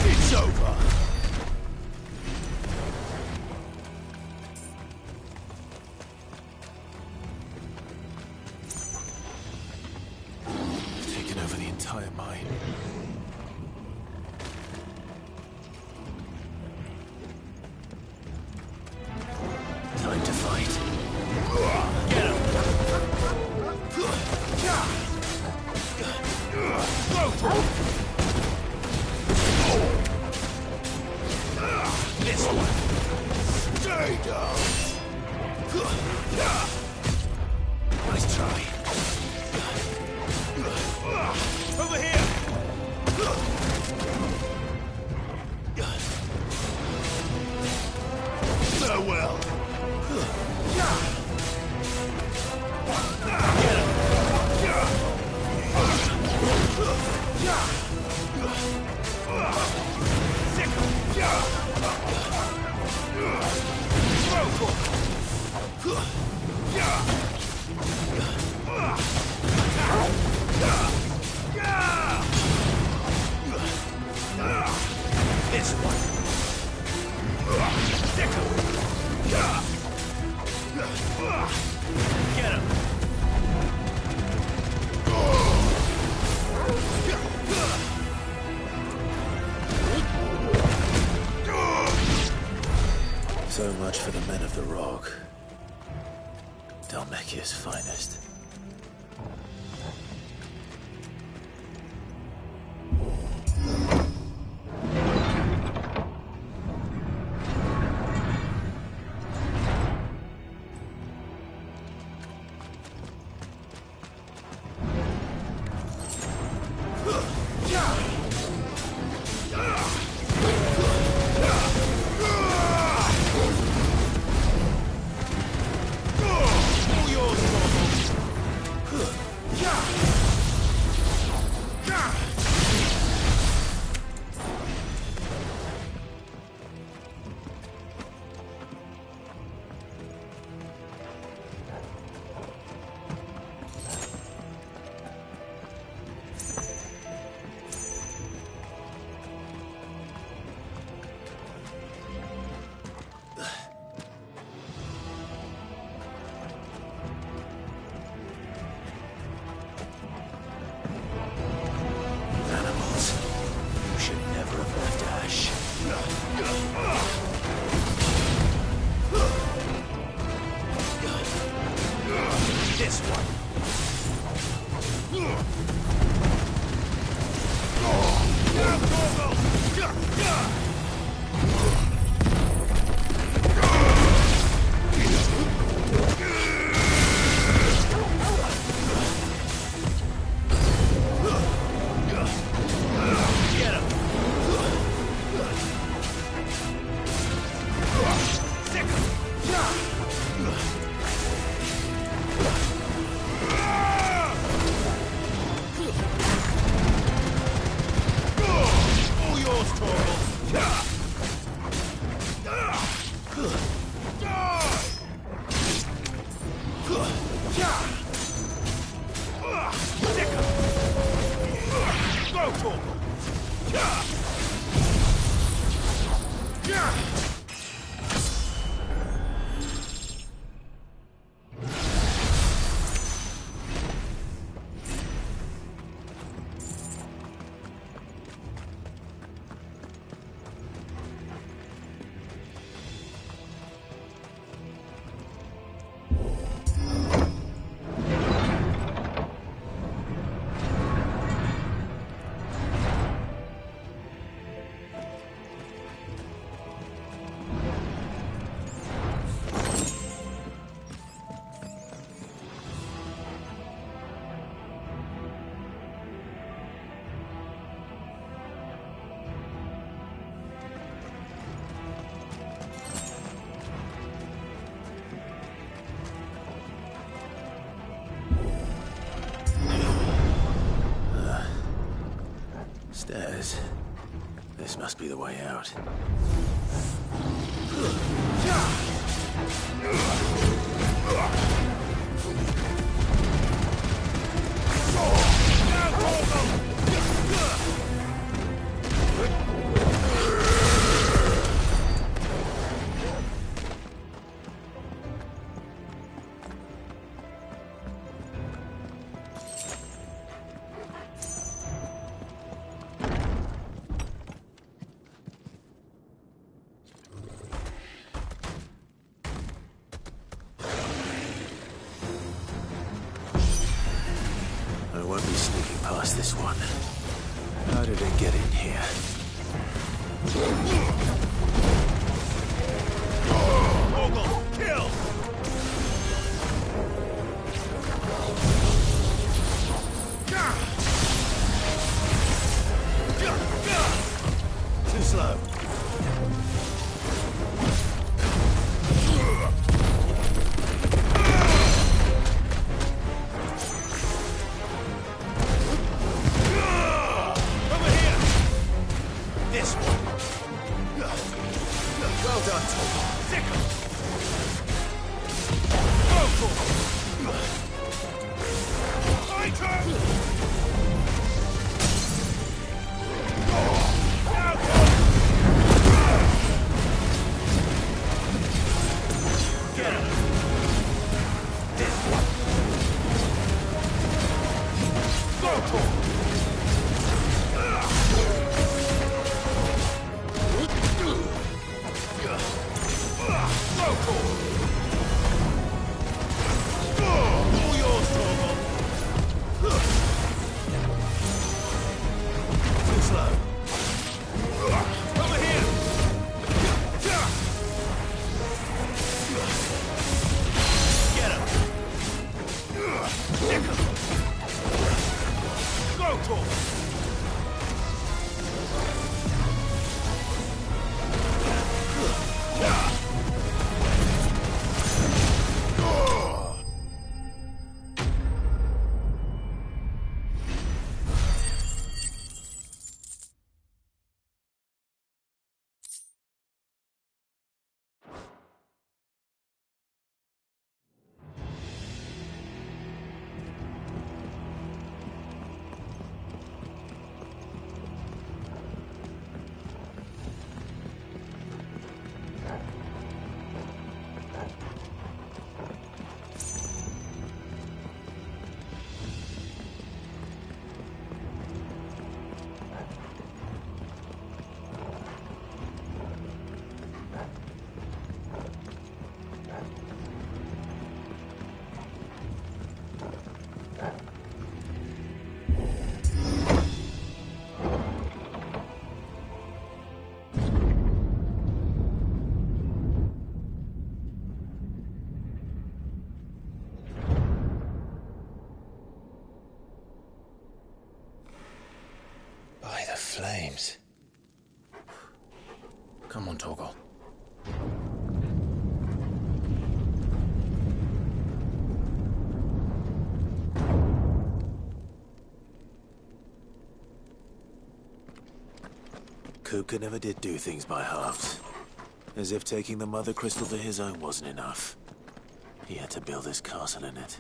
It's over! entire mine. Time to fight. Get him! This one. Stay down. Nice try. Over here. Farewell. This one. Get him. So much for the men of the Rock. Dalmekia's finest. This one. Get him. All yours, Torgal. Go, Torgal. Stairs. This must be the way out. this one. How did it get in here? Mogul, kill! Too slow. Over here! This one. Well done, Tom. Sickle! Go for it! Fighter! Get him. This one. Go for it! Go for it! All yours, Torvald! Too slow. Over here! Get him. Go, Torvald! By the flames. Come on, Torgal. Kupka never did do things by halves. As if taking the Mother Crystal for his own wasn't enough. He had to build his castle in it.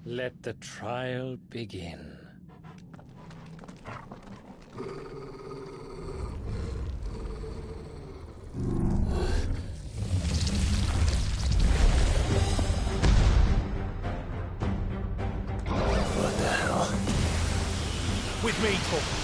Let the trial begin. What the hell? With me, Torvald.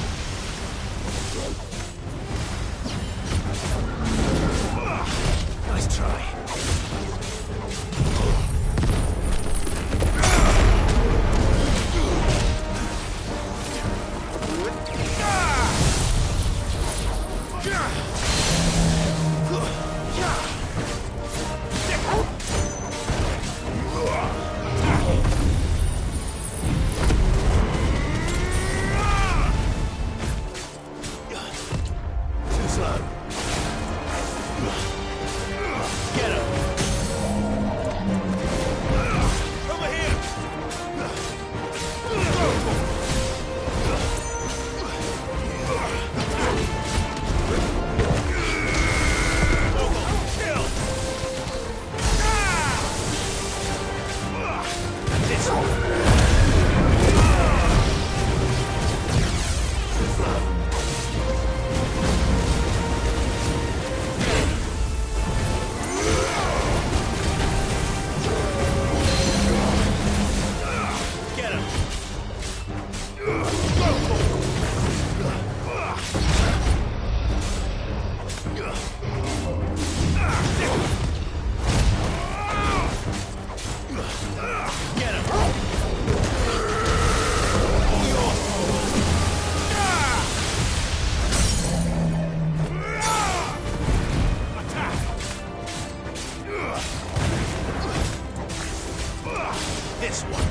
blow. Get him. Over here. Kill. This one. This one.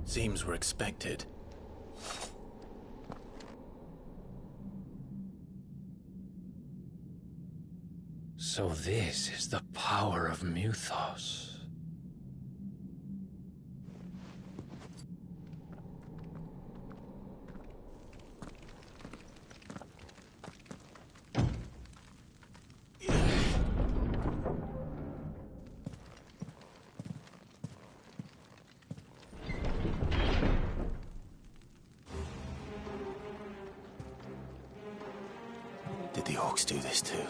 Seems we're expected. So this is the power of Muthos. Did the orcs do this too?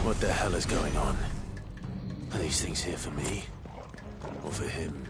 What the hell is going on? Are these things here for me? Or for him?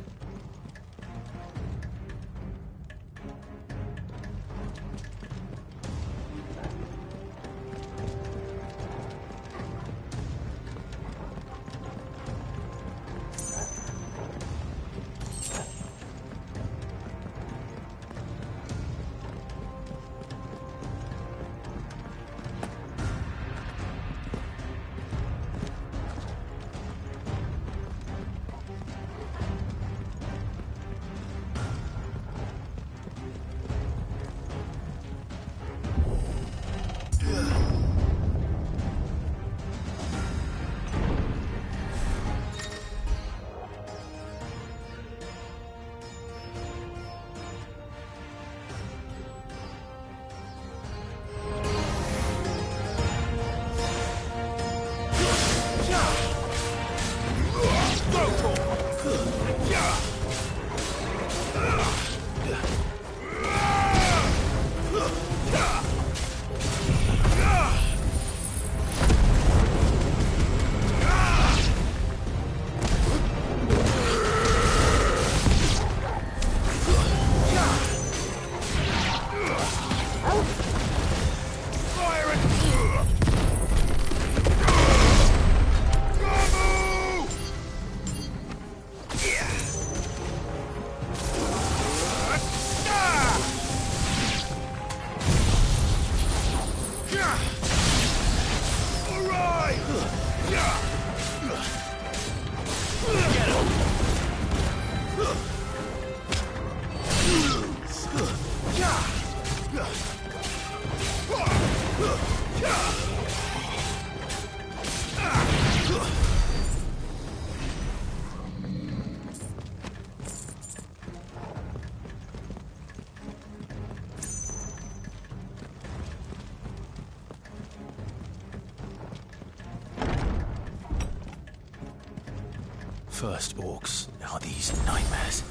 First orcs, now these nightmares.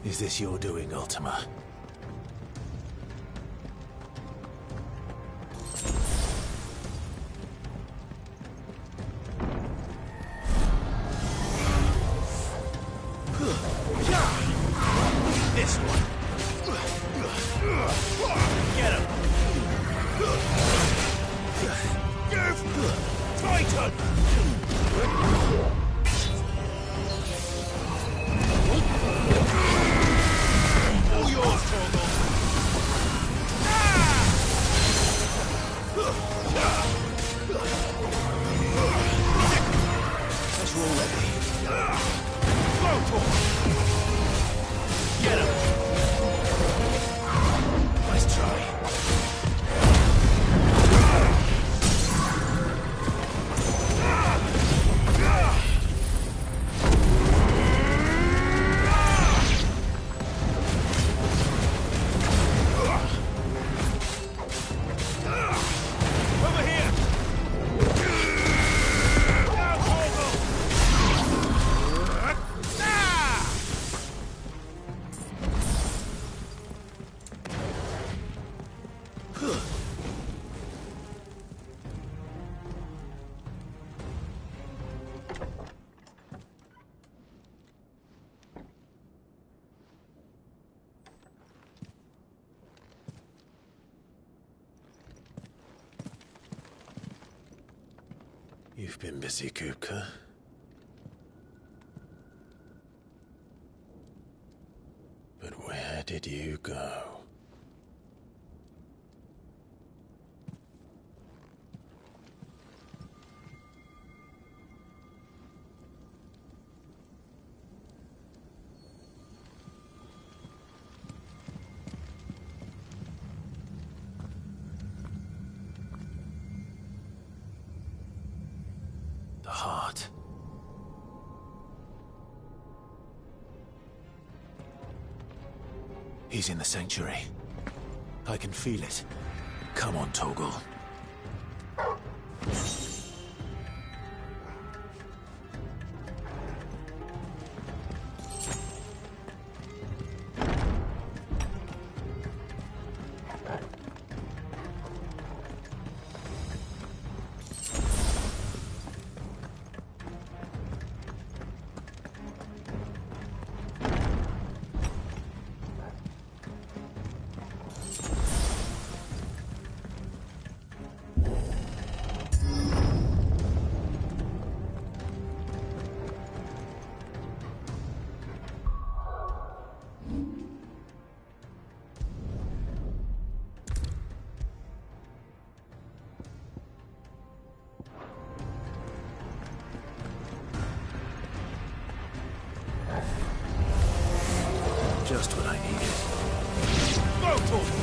Is this your doing, Ultima? This one. Get him. Titan. All yours, Torgal. Let's roll ready. Go, Torgal. Get him. Nice try. Over here. Now, Torgal. You've been busy, Kupka. But where did you go? The heart. He's in the sanctuary. I can feel it. Come on, Torgal. Just what I needed. Go, Torgal.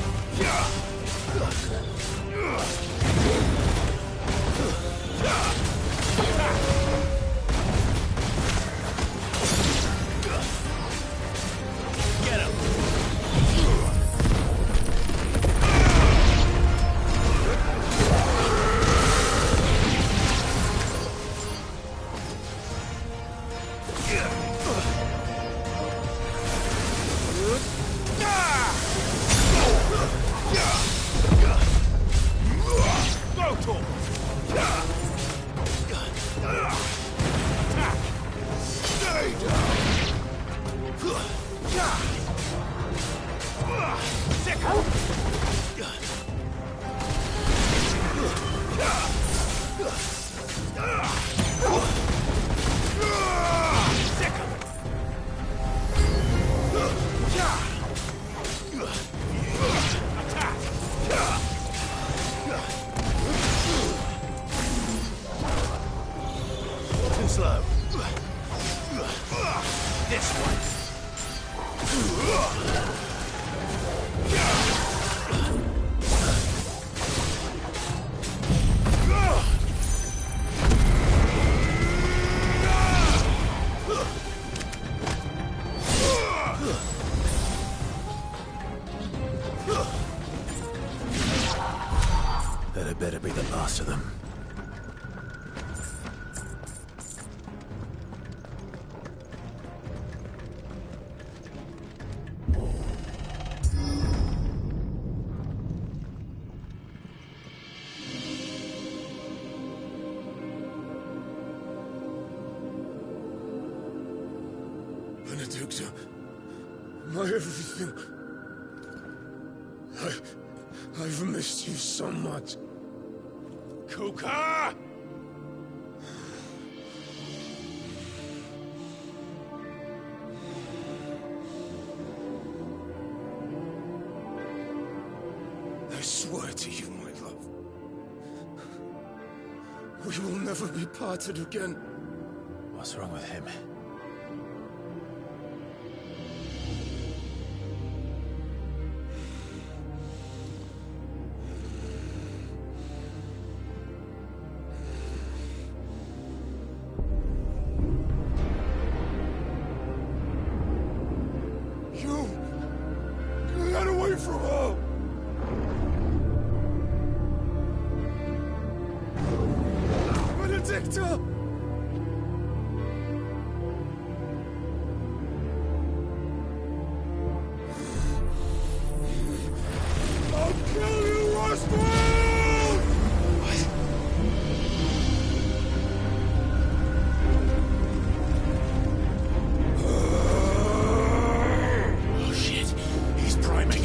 Get him. That had better be the last of them. Benedicta, my everything. I've missed you so much. Kuka! I swear to you, my love, we will never be parted again. What's wrong with him? Get away from her! Benedicta! I'll kill you, Roswell! Oh shit, he's priming.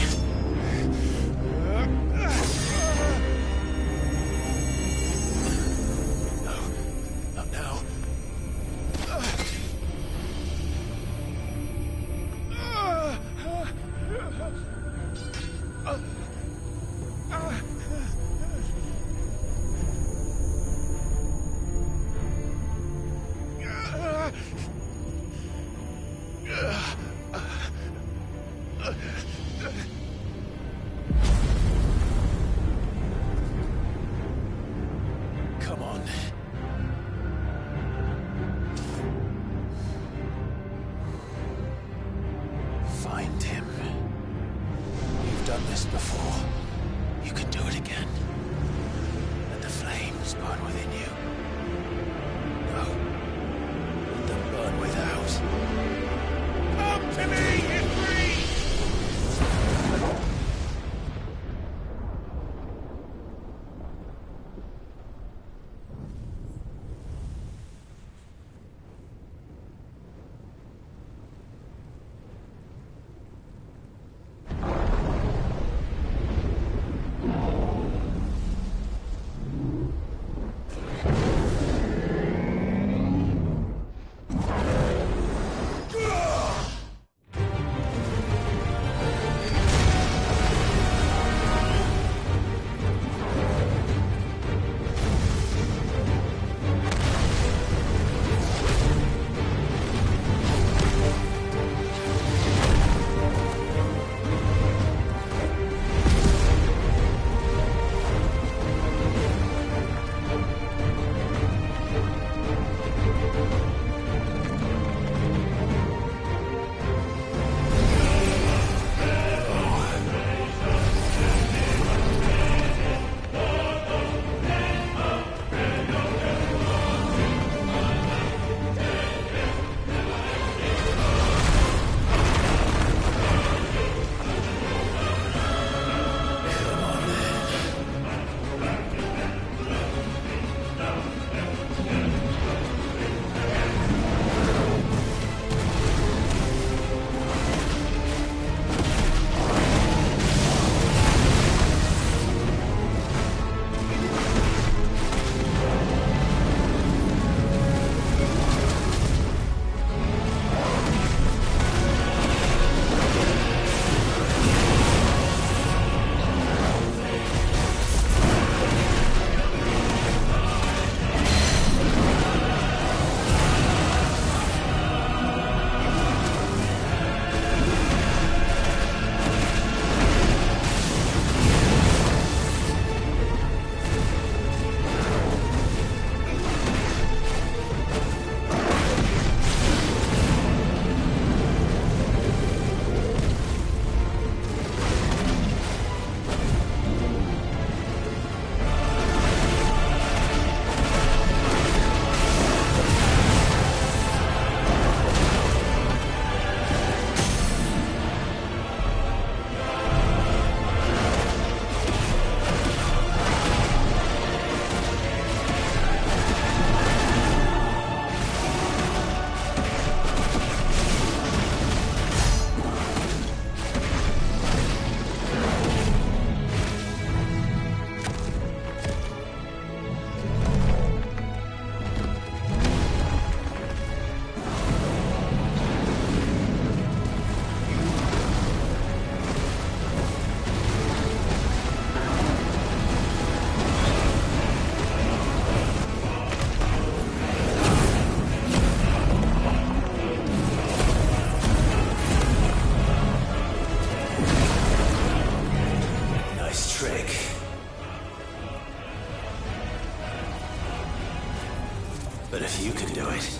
But if you can do it,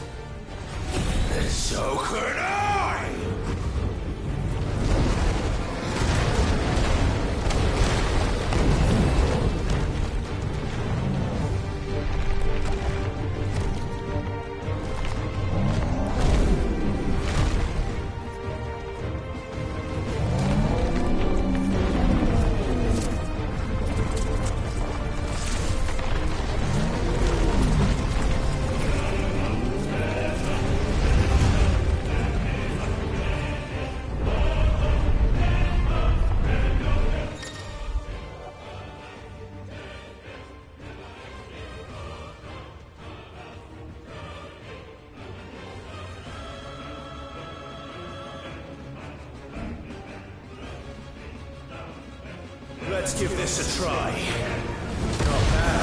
then so could I! Let's give this a try. Not bad.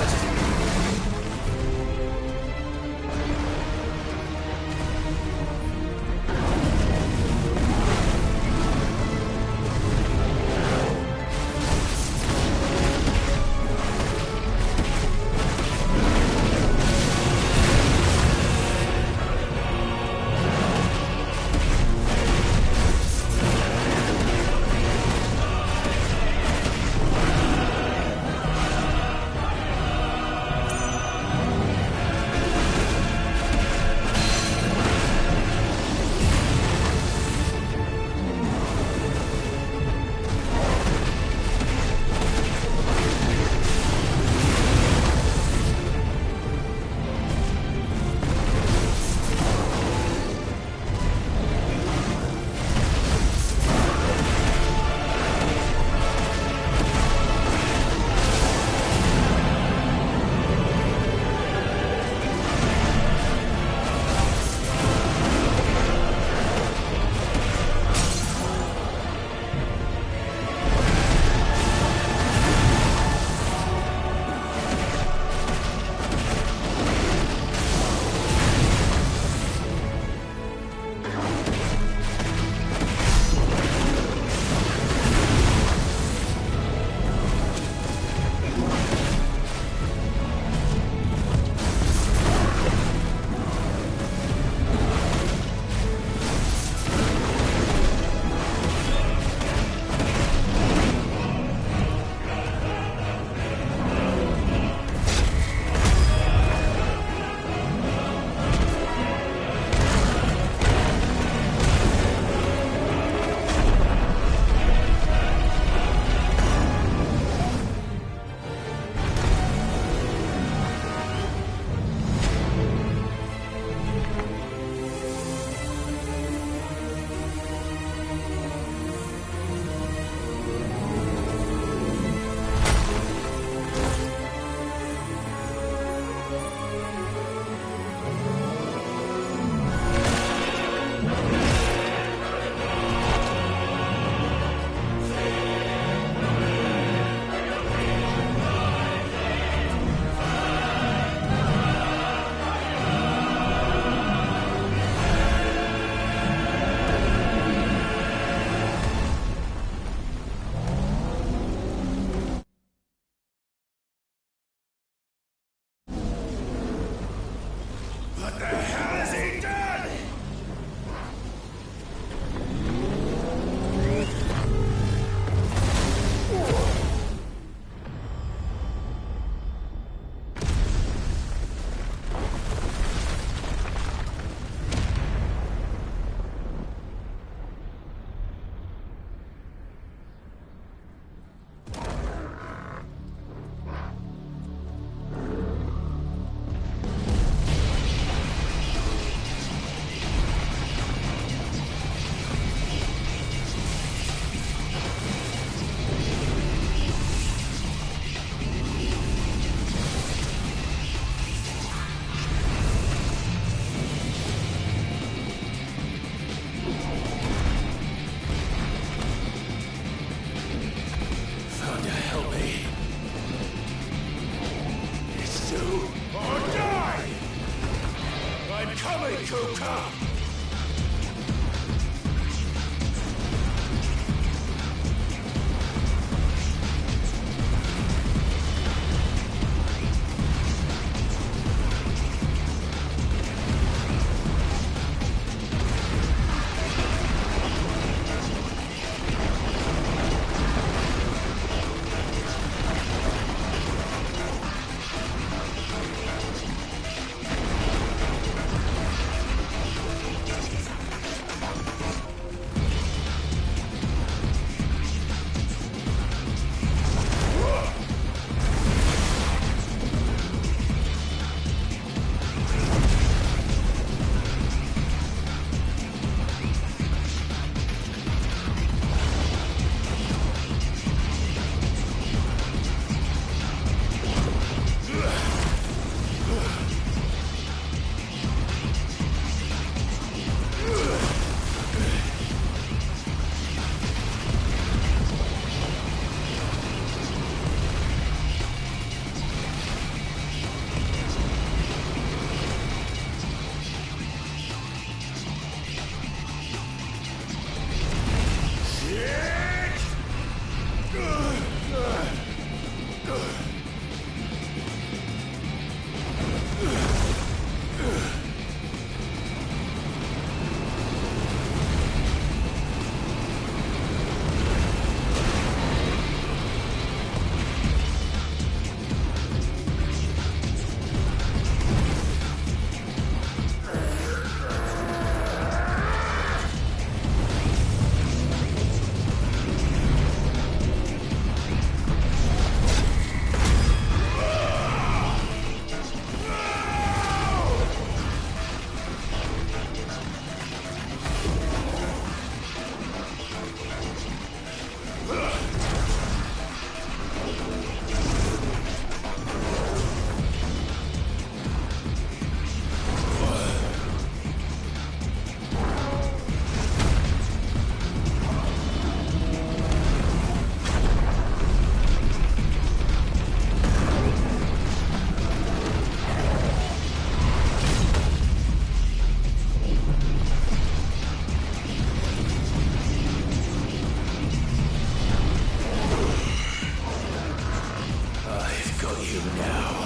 got you now.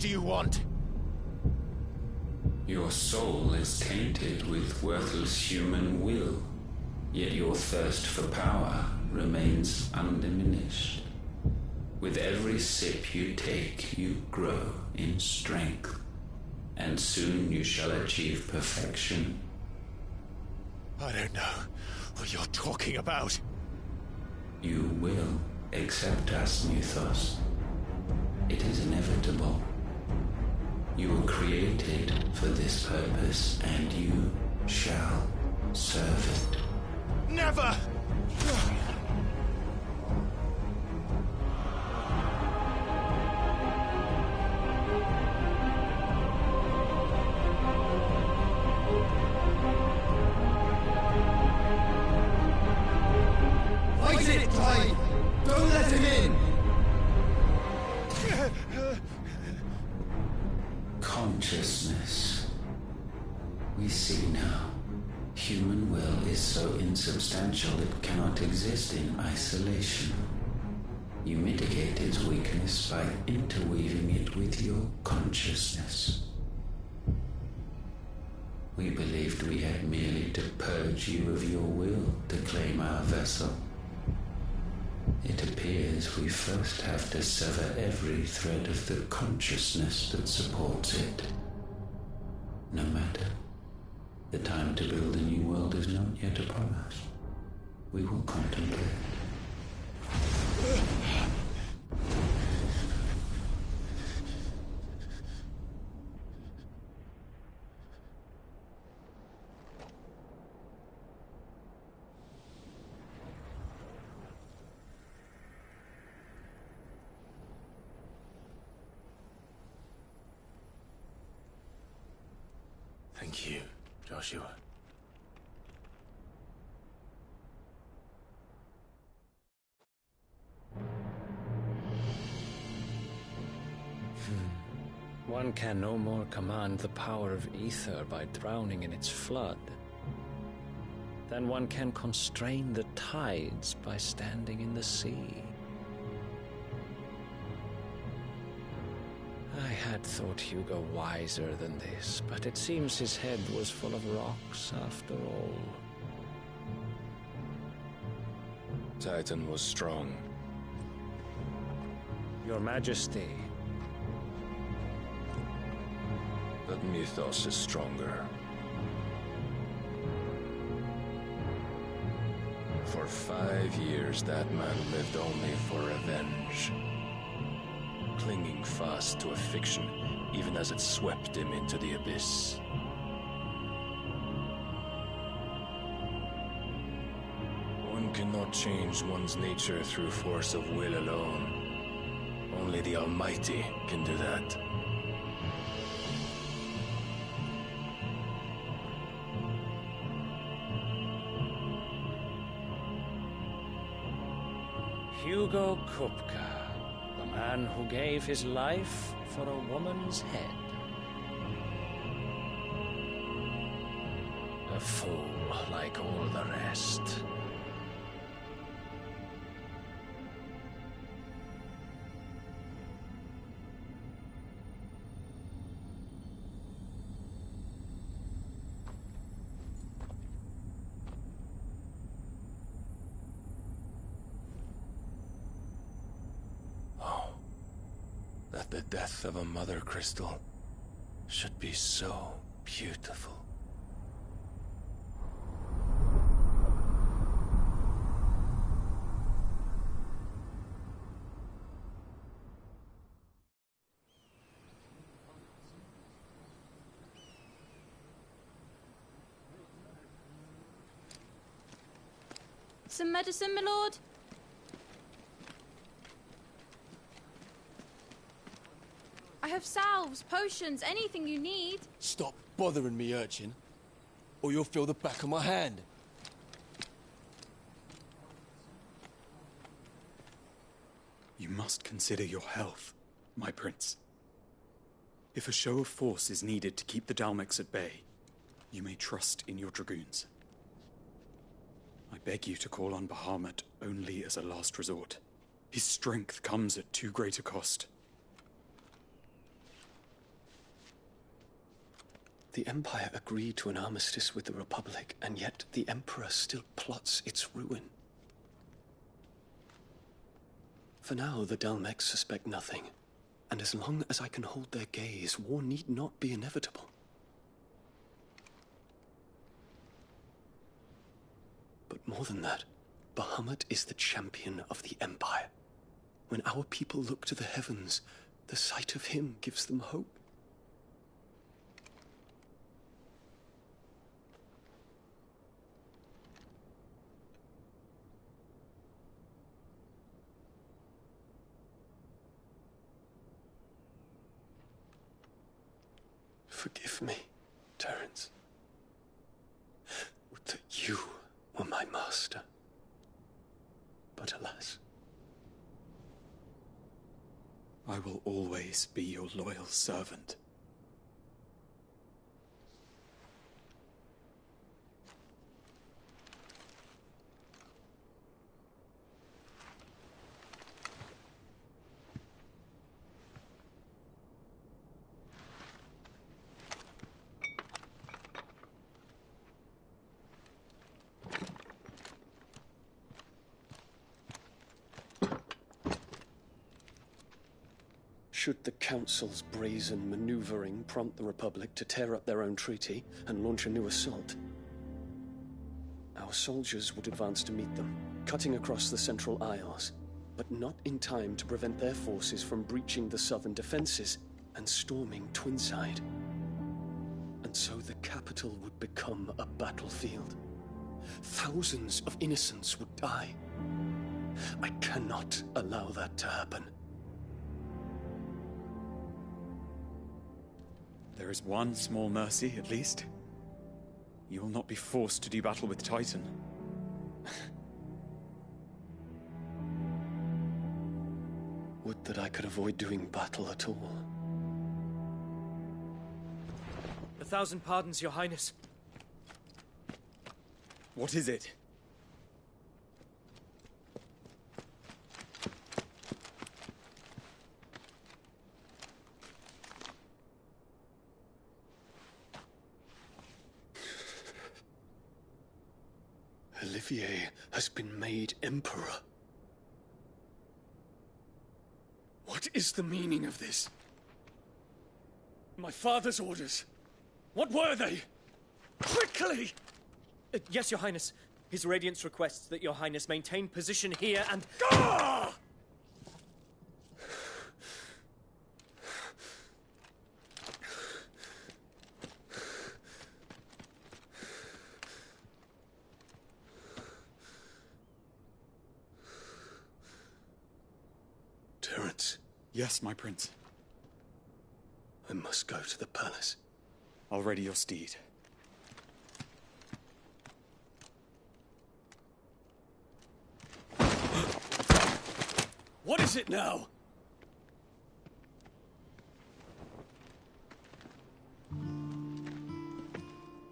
do you want? Your soul is tainted with worthless human will, yet your thirst for power remains undiminished. With every sip you take, you grow in strength, and soon you shall achieve perfection. I don't know what you're talking about. You will accept us, Mythos. It is inevitable. You were created for this purpose, and you shall serve it. Never! Fight it, Clive! Don't let him in! Consciousness. We see now. Human will is so insubstantial it cannot exist in isolation. You mitigate its weakness by interweaving it with your consciousness. We believed we had merely to purge you of your will to claim our vessel. It appears we first have to sever every thread of the consciousness that supports it. No matter. The time to build a new world is not yet upon us. We will contemplate. Thank you, Joshua. One can no more command the power of ether by drowning in its flood than one can constrain the tides by standing in the sea. I had thought Hugo wiser than this, but it seems his head was full of rocks after all. Titan was strong. Your Majesty. But Mythos is stronger. For 5 years, that man lived only for revenge. Clinging fast to a fiction, even as it swept him into the abyss. One cannot change one's nature through force of will alone. Only the Almighty can do that. Hugo Kupka, the man who gave his life for a woman's head. A fool like all the rest. That the death of a mother crystal should be so beautiful. Some medicine, my lord? I have salves, potions, anything you need. Stop bothering me, urchin, or you'll feel the back of my hand. You must consider your health, my prince. If a show of force is needed to keep the Dalmex at bay, you may trust in your dragoons. I beg you to call on Bahamut only as a last resort. His strength comes at too great a cost. The Empire agreed to an armistice with the Republic, and yet the Emperor still plots its ruin. For now, the Dalmecs suspect nothing, and as long as I can hold their gaze, war need not be inevitable. But more than that, Bahamut is the champion of the Empire. When our people look to the heavens, the sight of him gives them hope. Forgive me, Terence. Would that you were my master. But alas. I will always be your loyal servant. Should the Council's brazen maneuvering prompt the Republic to tear up their own treaty and launch a new assault, our soldiers would advance to meet them, cutting across the Central Isles, but not in time to prevent their forces from breaching the southern defenses and storming Twinside. And so the capital would become a battlefield. Thousands of innocents would die. I cannot allow that to happen. There is one small mercy, at least. You will not be forced to do battle with Titan. Would that I could avoid doing battle at all. 1,000 pardons, Your Highness. What is it? Olivier has been made Emperor. What is the meaning of this? My father's orders. What were they? Quickly! Yes, Your Highness. His Radiance requests that Your Highness maintain position here and... Ah! Terence. Yes, my prince. I must go to the palace. I'll ready your steed. What is it now?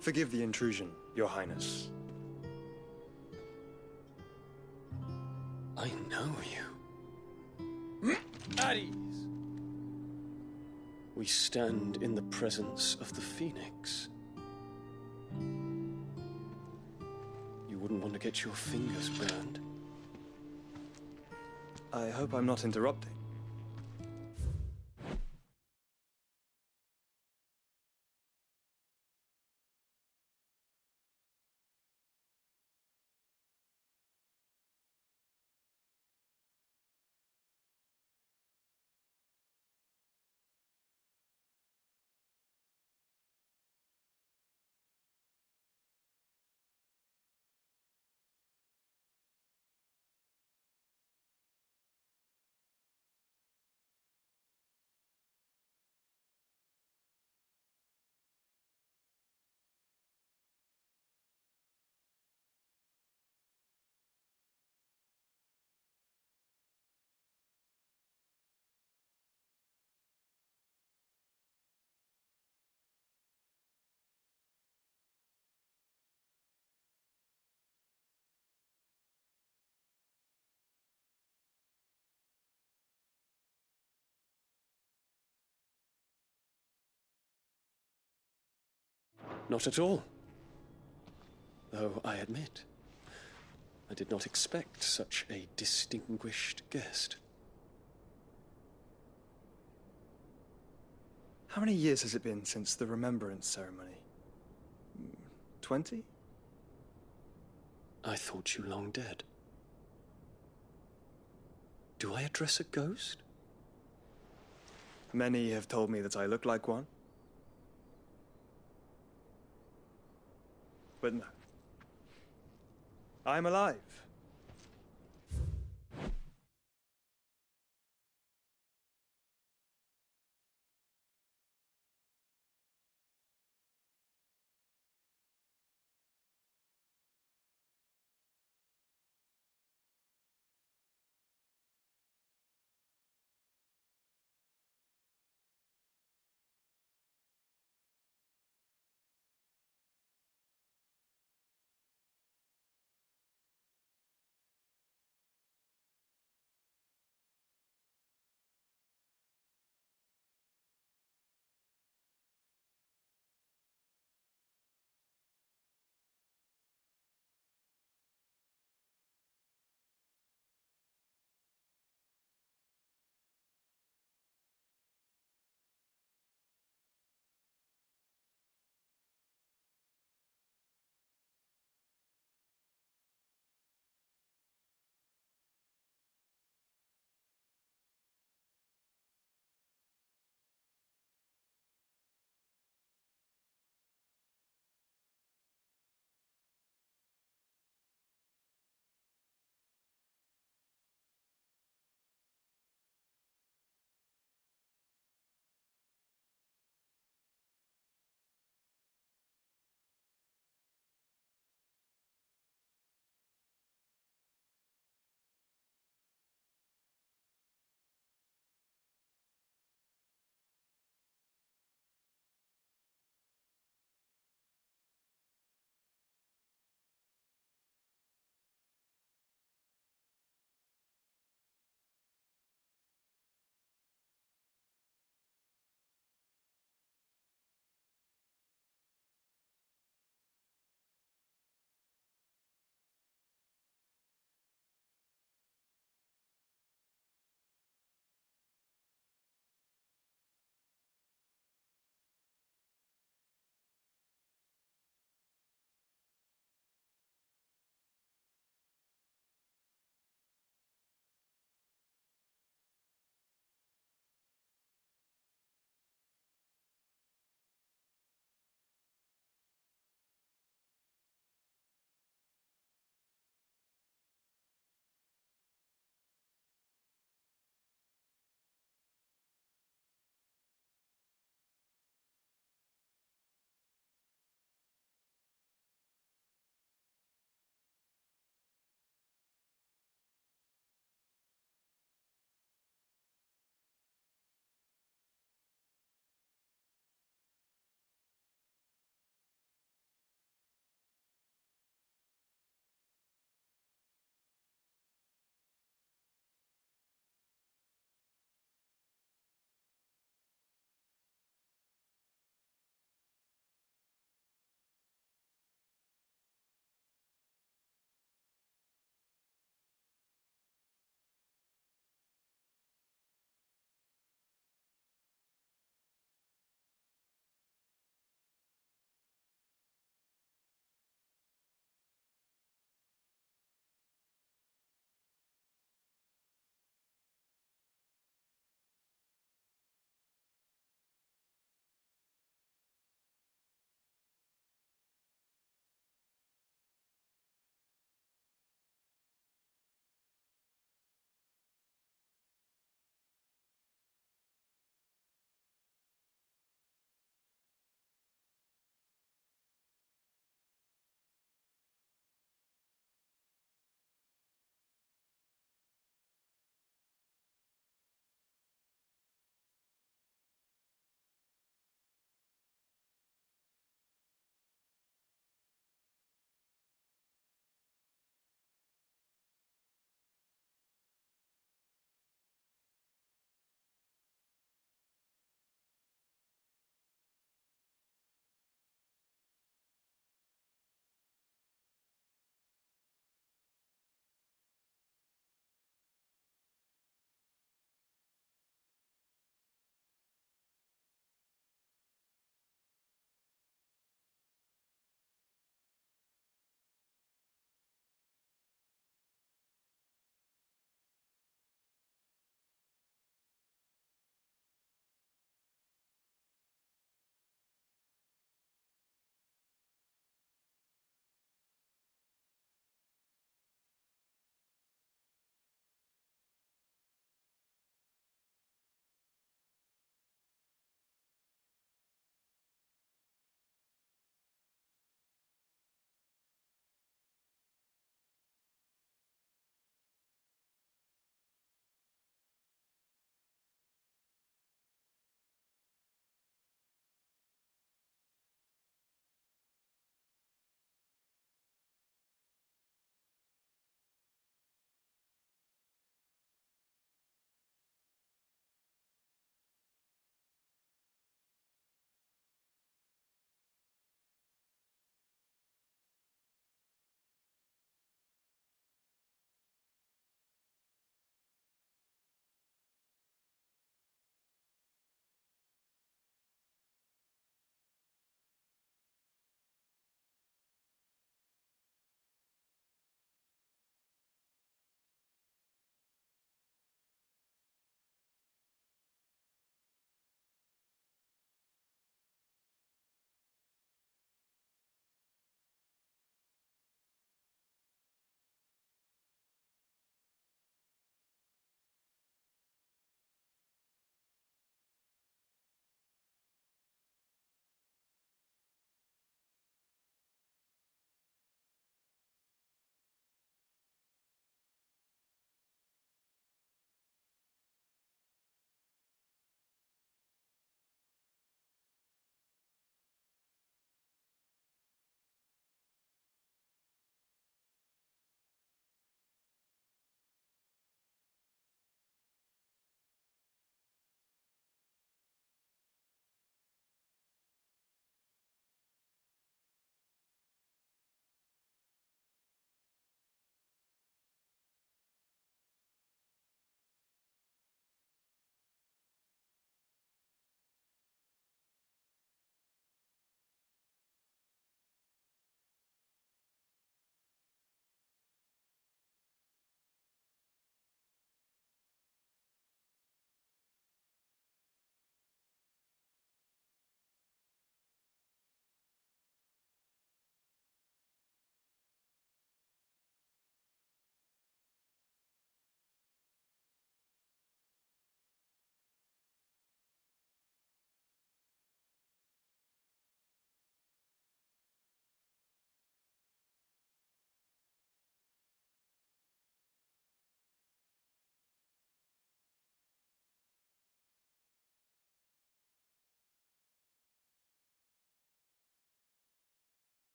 Forgive the intrusion, Your Highness. I know you. At ease. We stand in the presence of the Phoenix. You wouldn't want to get your fingers burned. I hope I'm not interrupting. Not at all. Though I admit, I did not expect such a distinguished guest. How many years has it been since the Remembrance ceremony? 20? I thought you long dead. Do I address a ghost? Many have told me that I look like one. But no. I'm alive.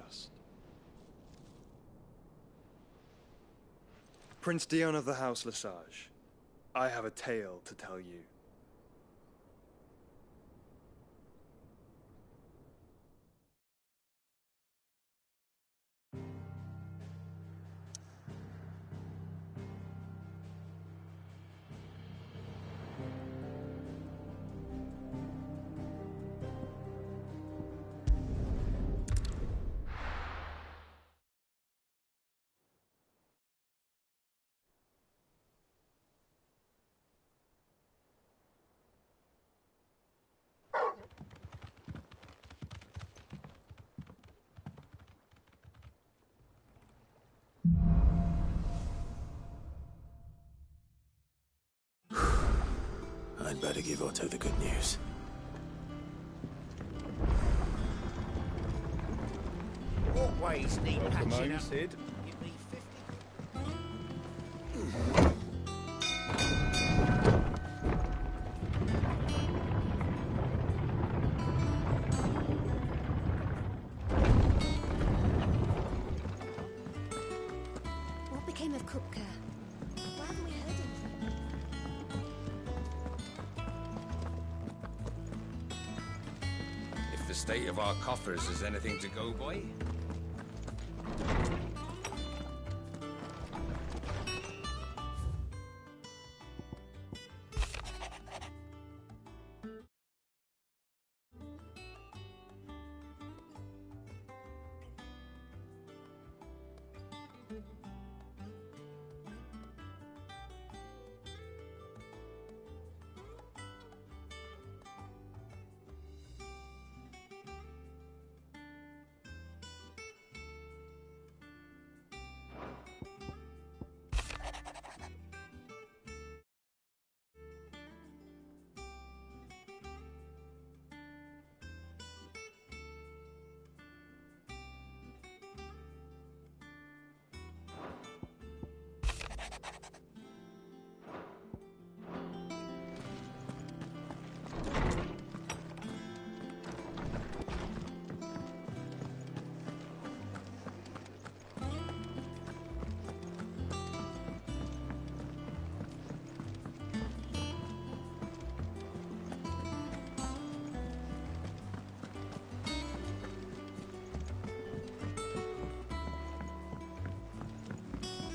just. Prince Dion of the House Lesage, I have a tale to tell you. I'd better give Otto the good news. Walkways need patching up. Sid. Give me 50. What became of Kupka? Why haven't we heard anything? If the state of our coffers is anything to go by.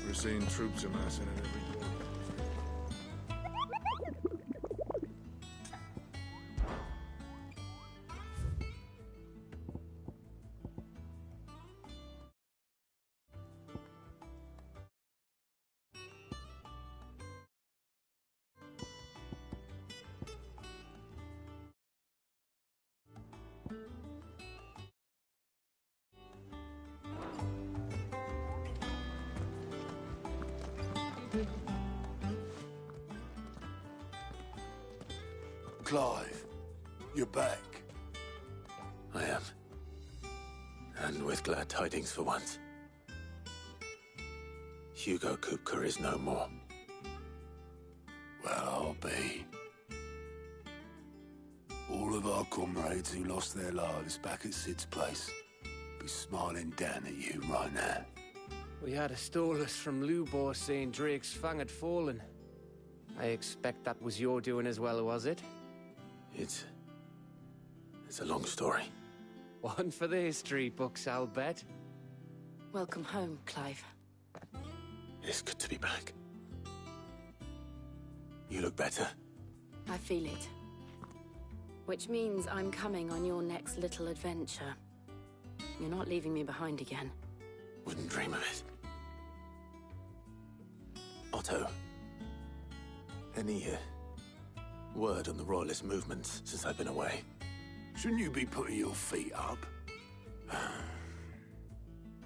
We're seeing troops amassing in every corner. Clive, you're back. I am. And with glad tidings for once. Hugo Kupka is no more. Well, I'll be. All of our comrades who lost their lives back at Sid's place be smiling down at you right now. We had a stolus from Lubor saying Drake's Fang had fallen. I expect that was your doing as well, was it? It's a long story. One for the history books, I'll bet. Welcome home, Clive. It's good to be back. You look better. I feel it. Which means I'm coming on your next little adventure. You're not leaving me behind again. Wouldn't dream of it. Otto. Any word on the Royalist movements since I've been away? Shouldn't you be putting your feet up?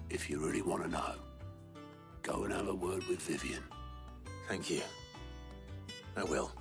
If you really want to know, go and have a word with Vivian. Thank you. I will.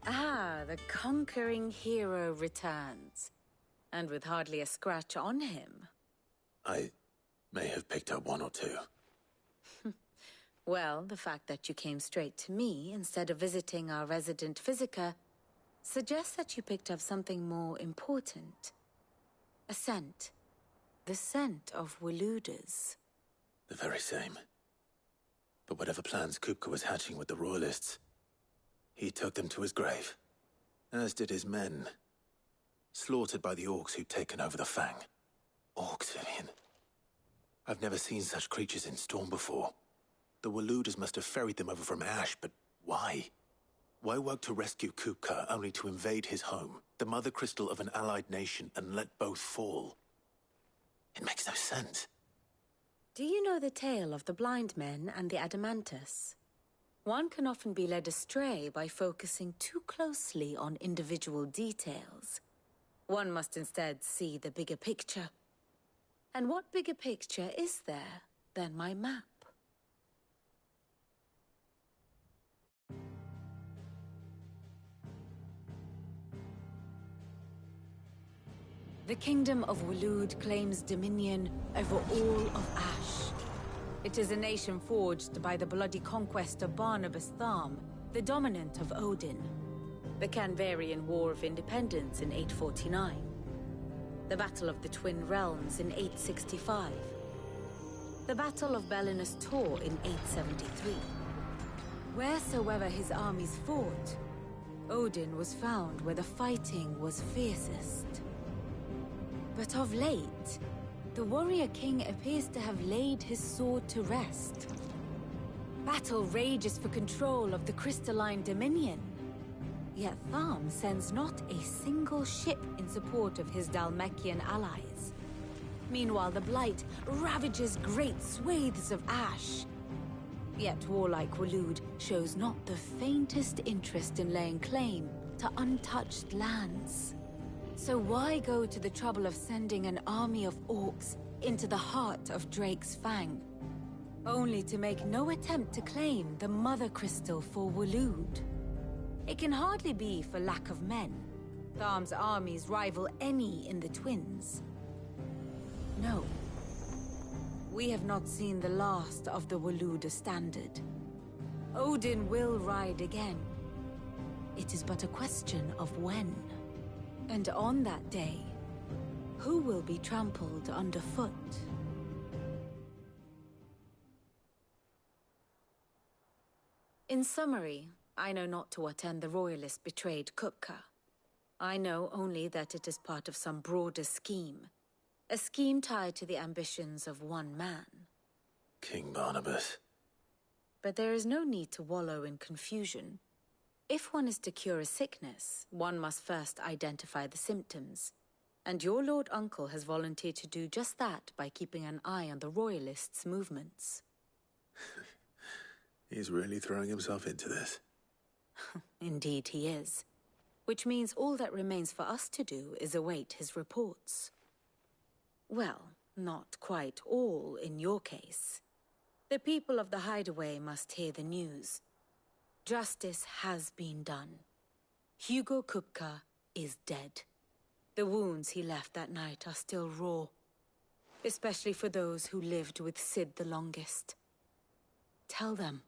Ah, the conquering hero returns. And with hardly a scratch on him. I may have picked up one or two. Well, the fact that you came straight to me instead of visiting our resident physiker suggests that you picked up something more important. A scent. The scent of Waludas. The very same. But whatever plans Kupka was hatching with the Royalists, he took them to his grave. As did his men. Slaughtered by the orcs who'd taken over the Fang. Orcs, Vivian. I've never seen such creatures in storm before. The Waluders must have ferried them over from Ash, but why? Why work to rescue Kupka only to invade his home, the mother crystal of an allied nation, and let both fall? It makes no sense. Do you know the tale of the blind men and the Adamantus? One can often be led astray by focusing too closely on individual details. One must instead see the bigger picture. And what bigger picture is there than my map? The Kingdom of Waloed claims dominion over all of Ash. It is a nation forged by the bloody conquest of Barnabas Tharm, the dominant of Odin. The Canvarian War of Independence in 849. The Battle of the Twin Realms in 865. The Battle of Belinus Tor in 873. Wheresoever his armies fought, Odin was found where the fighting was fiercest. But of late, the warrior king appears to have laid his sword to rest. Battle rages for control of the crystalline dominion. Yet Tharm sends not a single ship in support of his Dhalmekian allies. Meanwhile, the Blight ravages great swathes of Ash. Yet warlike Waloed shows not the faintest interest in laying claim to untouched lands. So why go to the trouble of sending an army of orcs into the heart of Drake's Fang, only to make no attempt to claim the Mother Crystal for Waloed? It can hardly be for lack of men. Tharm's armies rival any in the Twins. No. We have not seen the last of the Waloed standard. Odin will ride again. It is but a question of when. And on that day, who will be trampled underfoot? In summary, I know not to what end the Royalists betrayed Kupka. I know only that it is part of some broader scheme. A scheme tied to the ambitions of one man. King Barnabas. But there is no need to wallow in confusion. If one is to cure a sickness, one must first identify the symptoms. And your Lord Uncle has volunteered to do just that by keeping an eye on the Royalists' movements. He's really throwing himself into this. Indeed he is. Which means all that remains for us to do is await his reports. Well, not quite all in your case. The people of the Hideaway must hear the news. Justice has been done. Hugo Kupka is dead. The wounds he left that night are still raw, especially for those who lived with Sid the longest. Tell them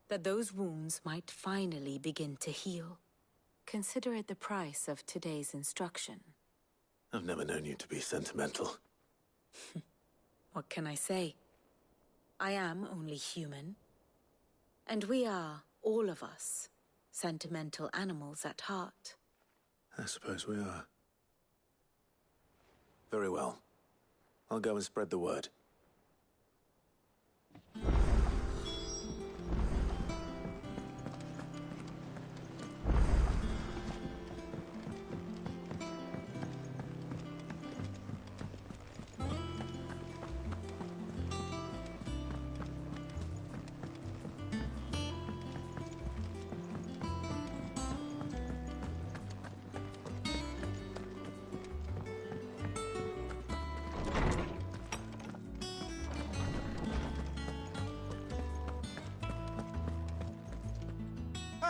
that those wounds might finally begin to heal. Consider it the price of today's instruction. I've never known you to be sentimental. What can I say? I am only human. And we are, all of us, sentimental animals at heart. I suppose we are. Very well. I'll go and spread the word.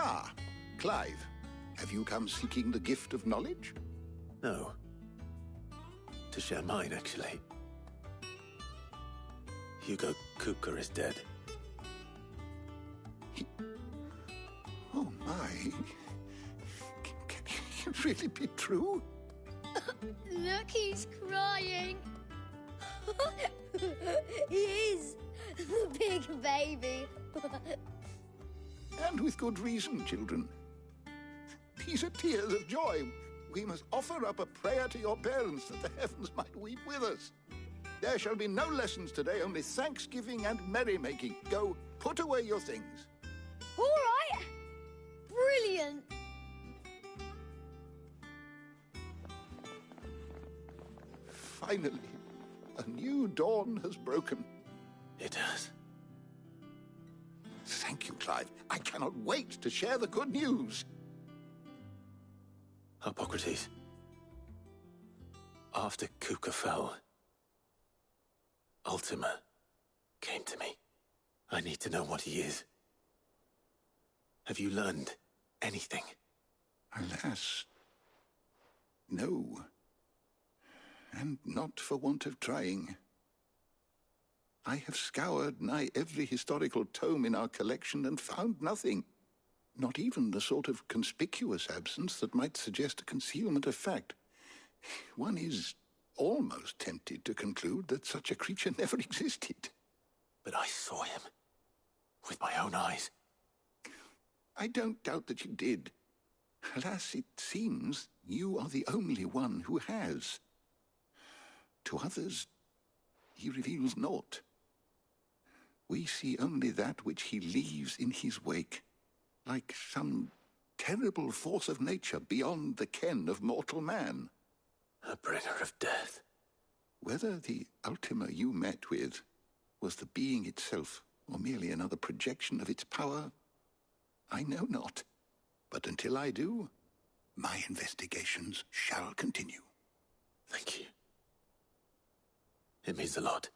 Ah, Clive. Have you come seeking the gift of knowledge? No. To share mine, actually. Hugo Kupka is dead. Oh my. Can it really be true? Look, he's crying. He is. The big baby. And with good reason, children. These are tears of joy. We must offer up a prayer to your parents that the heavens might weep with us. There shall be no lessons today, only thanksgiving and merrymaking. Go, put away your things. All right. Brilliant. Finally, a new dawn has broken. It has. Thank you, Clive. I cannot wait to share the good news. Hippocrates. After Kupka fell, Ultima came to me. I need to know what he is. Have you learned anything? Alas, no. And not for want of trying. I have scoured nigh every historical tome in our collection and found nothing. Not even the sort of conspicuous absence that might suggest a concealment of fact. One is almost tempted to conclude that such a creature never existed. But I saw him. With my own eyes. I don't doubt that you did. Alas, it seems you are the only one who has. To others, he reveals naught. We see only that which he leaves in his wake, like some terrible force of nature beyond the ken of mortal man. A bringer of death. Whether the Ultima you met with was the being itself, or merely another projection of its power, I know not. But until I do, my investigations shall continue. Thank you. It means a lot.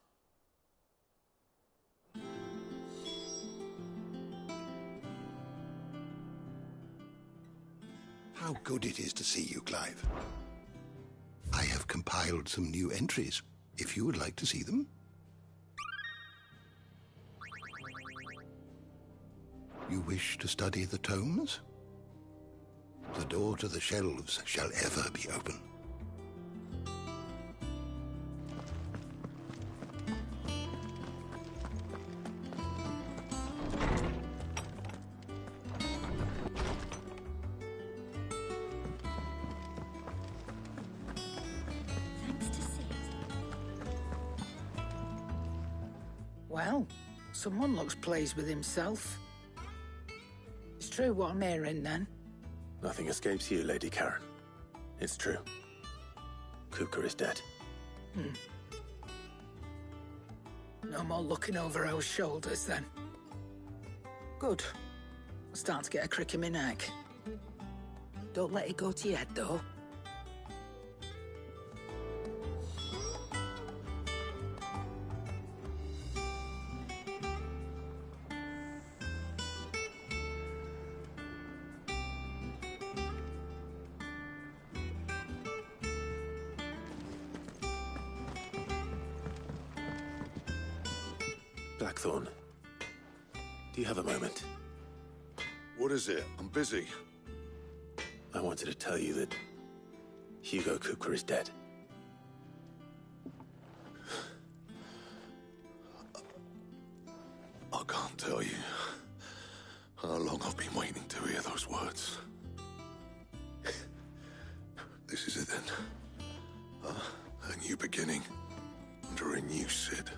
How good it is to see you, Clive. I have compiled some new entries, if you would like to see them. You wish to study the tomes? The door to the shelves shall ever be open. Well, someone looks pleased with himself. It's true what I'm hearing, then. Nothing escapes you, Lady Karen. It's true. Kupka is dead. No more looking over our shoulders, then. Good. I'm starting to get a crick in my neck. Don't let it go to your head, though. Blackthorn, do you have a moment? What is it? I'm busy. I wanted to tell you that Hugo Kupka is dead. I can't tell you how long I've been waiting to hear those words. This is it then. A new beginning under a new Sid.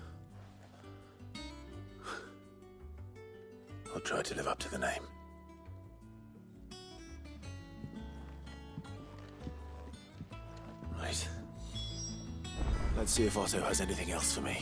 I'll try to live up to the name. Right. Let's see if Otto has anything else for me.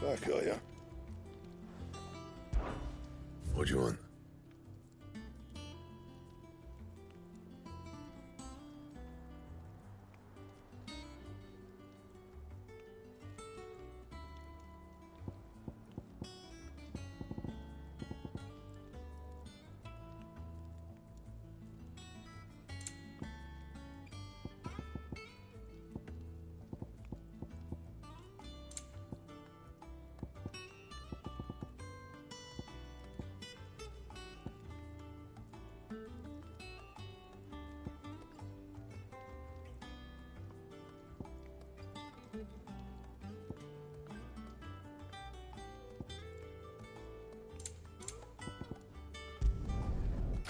Back, are ya? What do you want?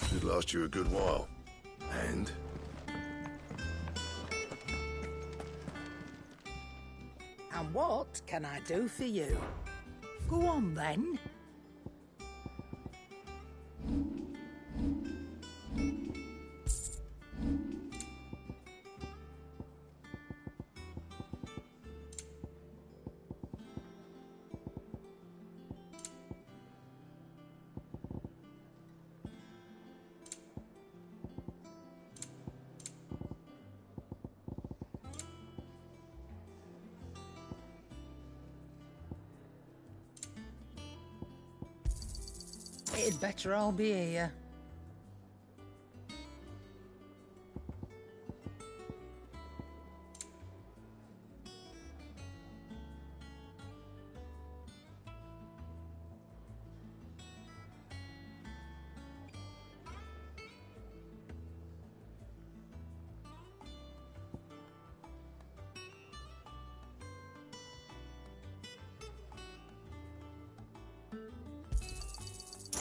Should last you a good while. And? And what can I do for you? Go on, then. It'd better all be here.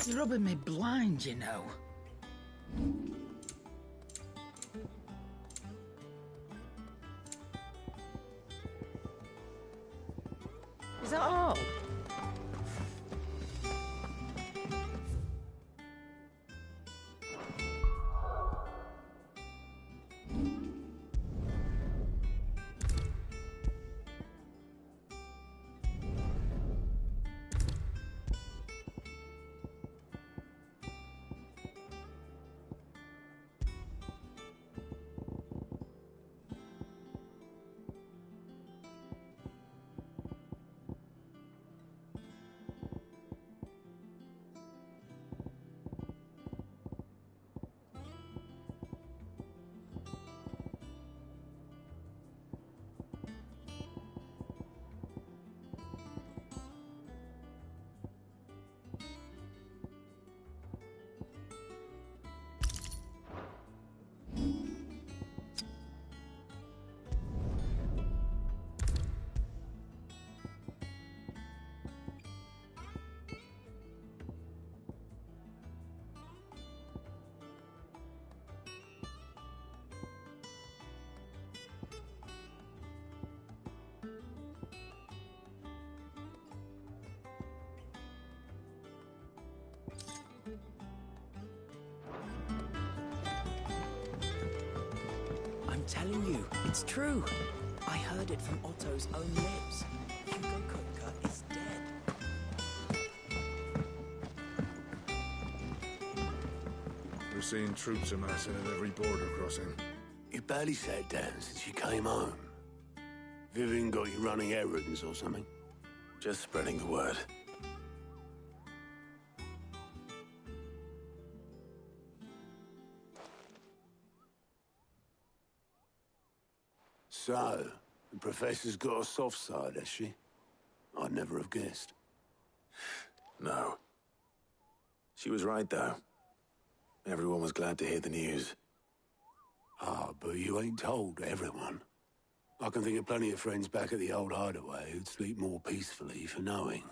You're rubbing me blind, you know. Is that all? I'm telling you, it's true. I heard it from Otto's own lips. Hugo Kupka is dead. We're seeing troops amassing at every border crossing. You barely sat down since you came home. Vivian got you running errands or something? Just spreading the word. So, the Professor's got a soft side, has she? I'd never have guessed. No. She was right, though. Everyone was glad to hear the news. Ah, but you ain't told everyone. I can think of plenty of friends back at the old hideaway who'd sleep more peacefully for knowing.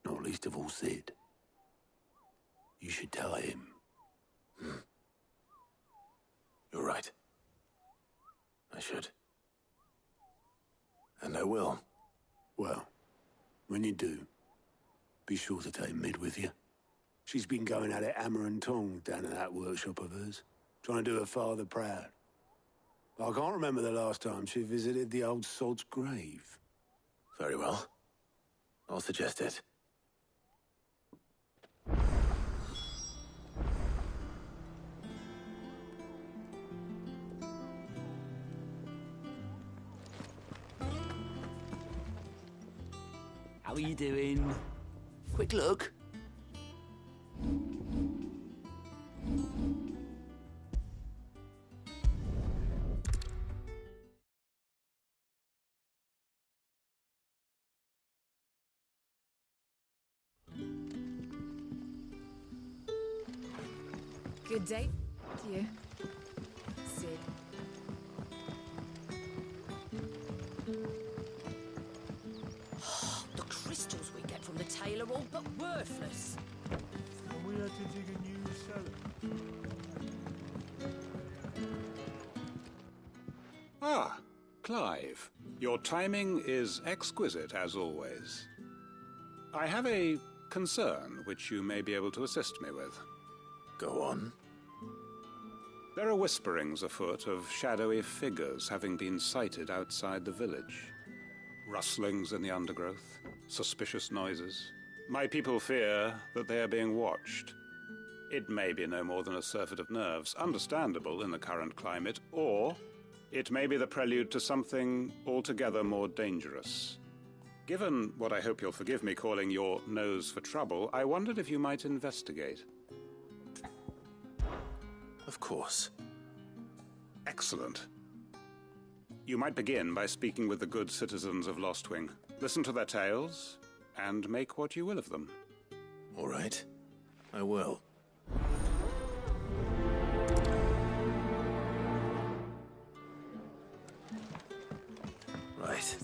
Not least of all Sid. You should tell him. You're right. I should. And I will. Well, when you do, be sure to take Mid with you. She's been going at it hammer and tong down at that workshop of hers, trying to do her father proud. I can't remember the last time she visited the old sod's grave. Very well. I'll suggest it. How are you doing? Quick look. Good day to you, Sid. The crystals we get from the tail are all but worthless. And we had to dig a new cellar. Ah, Clive. Your timing is exquisite, as always. I have a concern which you may be able to assist me with. Go on. There are whisperings afoot of shadowy figures having been sighted outside the village. Rustlings in the undergrowth, suspicious noises. My people fear that they are being watched. It may be no more than a surfeit of nerves, understandable in the current climate, or it may be the prelude to something altogether more dangerous. Given what I hope you'll forgive me calling your nose for trouble, I wondered if you might investigate. Of course. Excellent. You might begin by speaking with the good citizens of Lostwing. Listen to their tales, and make what you will of them. All right. I will. Right.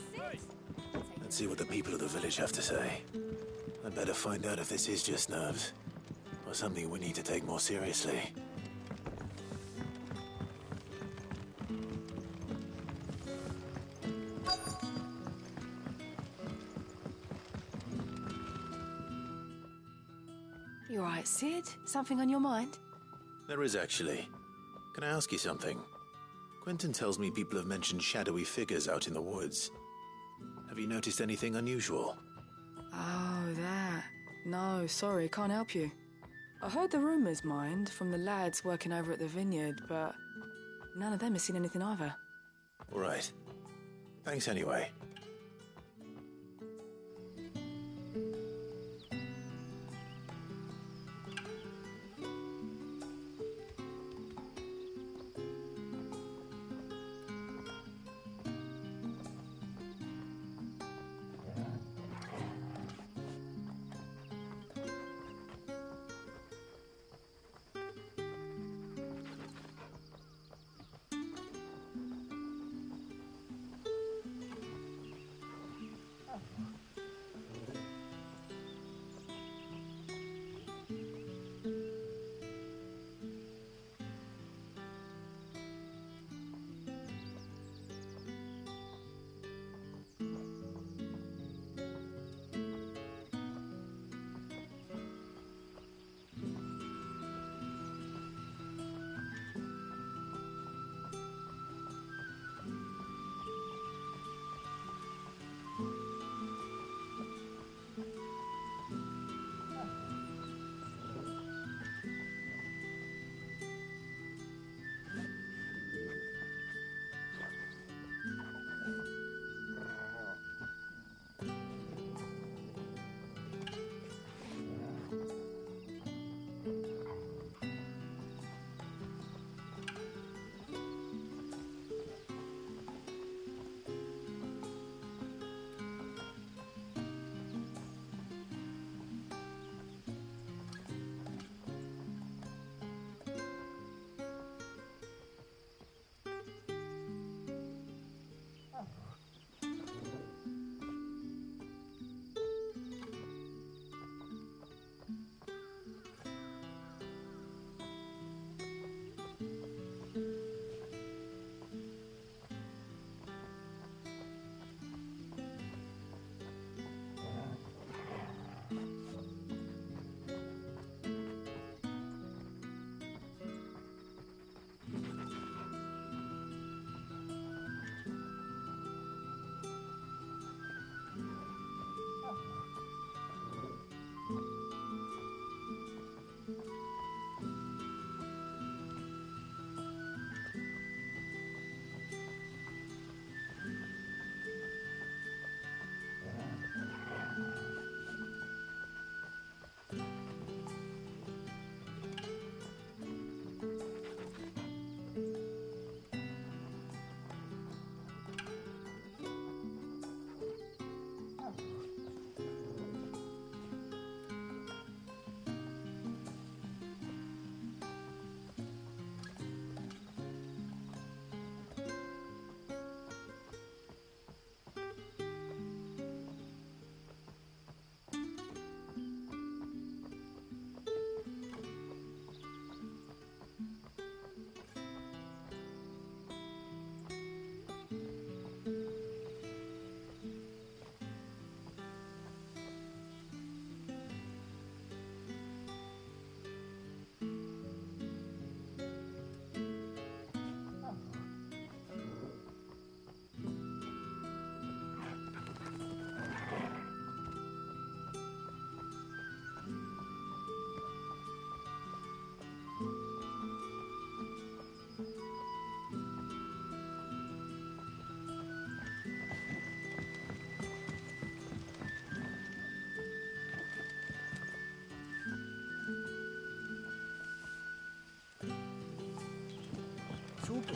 Let's see what the people of the village have to say. I'd better find out if this is just nerves, or something we need to take more seriously. You all right, Sid? Something on your mind? There is actually. Can I ask you something? Quentin tells me people have mentioned shadowy figures out in the woods. Have you noticed anything unusual? Oh, that. No, sorry, can't help you. I heard the rumours, mind, from the lads working over at the vineyard, but none of them has seen anything either. All right. Thanks anyway.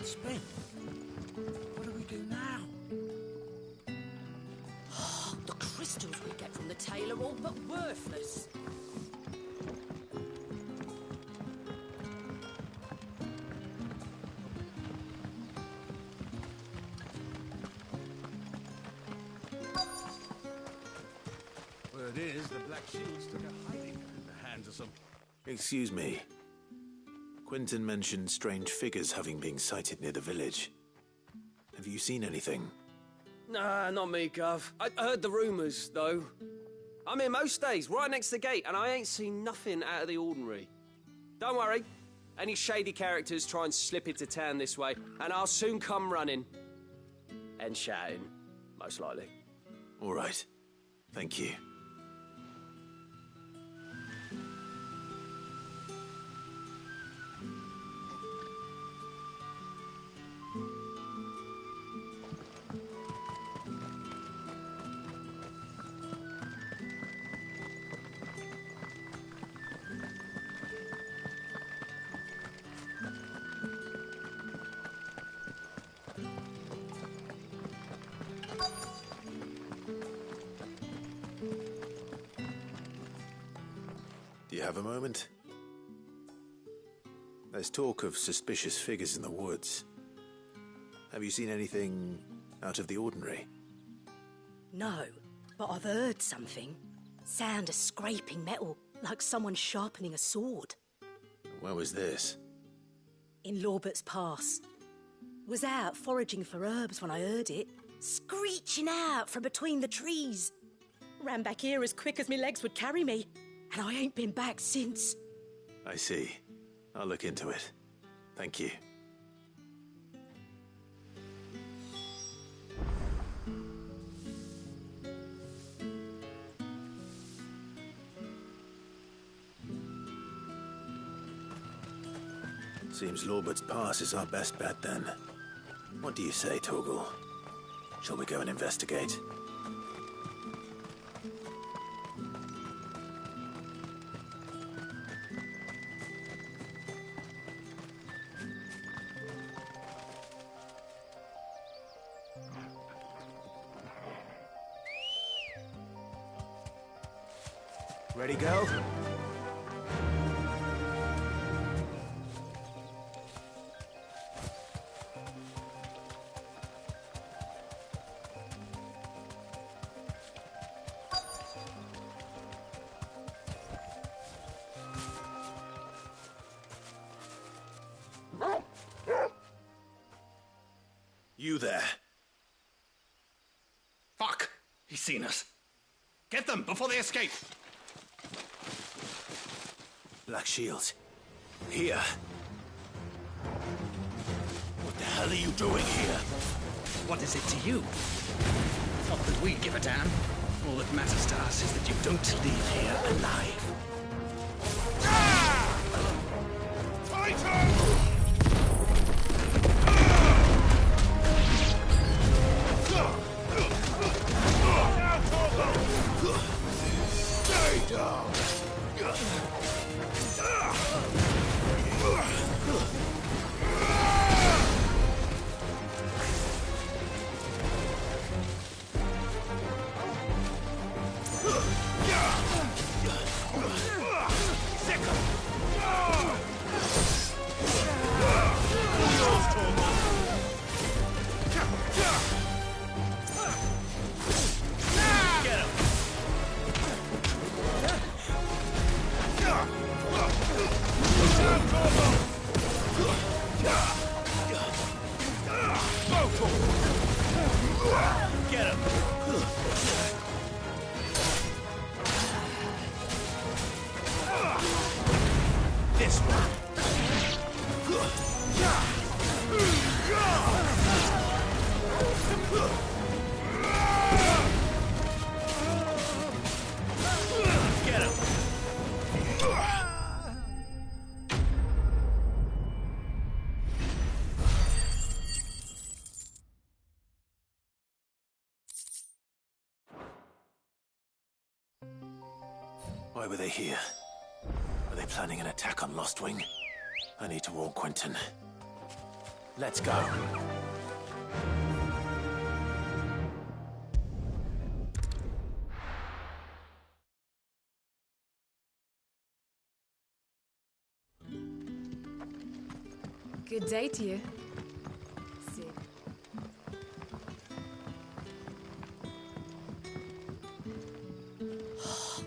spent. What do we do now? The crystals we get from the tail are all but worthless. Word is, the Black Shields took a hiding in the hands of some... Excuse me. Quentin mentioned strange figures having been sighted near the village. Have you seen anything? Nah, not me, Gov. I heard the rumours, though. I'm here most days, right next to the gate, and I ain't seen nothing out of the ordinary. Don't worry. Any shady characters try and slip into town this way, and I'll soon come running. And shouting, most likely. All right. Thank you. Do you have a moment? There's talk of suspicious figures in the woods. Have you seen anything out of the ordinary? No, but I've heard something. Sound of scraping metal, like someone sharpening a sword. Where was this? In Lorbert's Pass. Was out foraging for herbs when I heard it, screeching out from between the trees. Ran back here as quick as my legs would carry me, and I ain't been back since. I see. I'll look into it. Thank you. Seems Lorbert's Pass is our best bet, then. What do you say, Torgal? Shall we go and investigate? Ready, go? You there. Fuck! He's seen us. Get them before they escape! Black Shields. Here. What the hell are you doing here? What is it to you? Not that we give a damn. All that matters to us is that you don't leave here alive. Stay down! Get him! This one! Get him! Why were they here? Are they planning an attack on Lostwing? I need to warn Quentin. Let's go. Good day to you. See.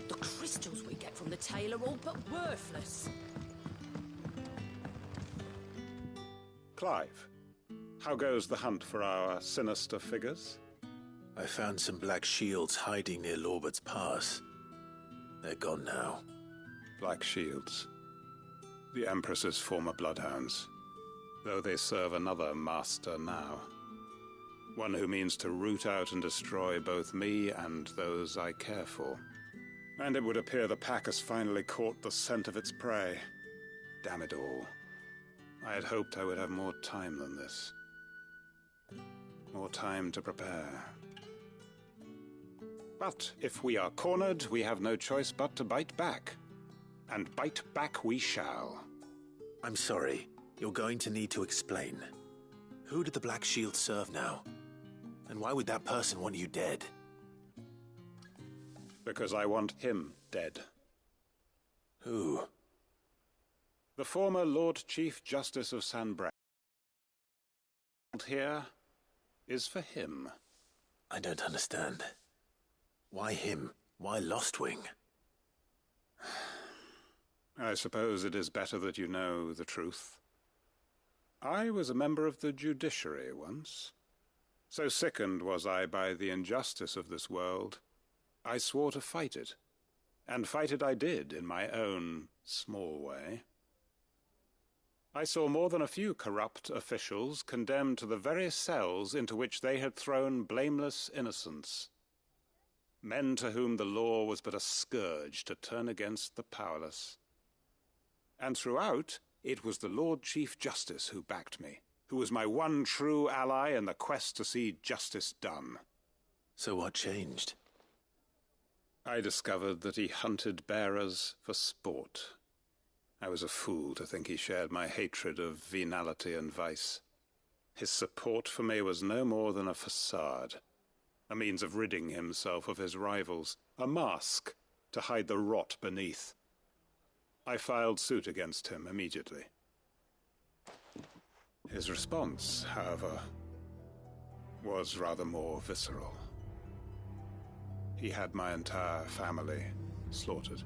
The crystals we get from the tail are all but worthless. Clive, how goes the hunt for our sinister figures? I found some black shields hiding near Lorbert's Pass. They're gone now. Black shields. The Empress's former bloodhounds. Though they serve another master now. One who means to root out and destroy both me and those I care for. And it would appear the pack has finally caught the scent of its prey. Damn it all. I had hoped I would have more time than this. More time to prepare. But if we are cornered, we have no choice but to bite back. And bite back we shall. I'm sorry. You're going to need to explain. Who did the Black Shield serve now? And why would that person want you dead? Because I want him dead. Who? The former Lord Chief Justice of San Bran. Here is for him. I don't understand. Why him? Why Lostwing? I suppose it is better that you know the truth. I was a member of the judiciary once. So sickened was I by the injustice of this world, I swore to fight it. And fight it I did in my own small way. I saw more than a few corrupt officials condemned to the very cells into which they had thrown blameless innocents. Men to whom the law was but a scourge to turn against the powerless. And throughout, it was the Lord Chief Justice who backed me, who was my one true ally in the quest to see justice done. So what changed? I discovered that he hunted bearers for sport. I was a fool to think he shared my hatred of venality and vice. His support for me was no more than a facade, a means of ridding himself of his rivals, a mask to hide the rot beneath. I filed suit against him immediately. His response, however, was rather more visceral. He had my entire family slaughtered,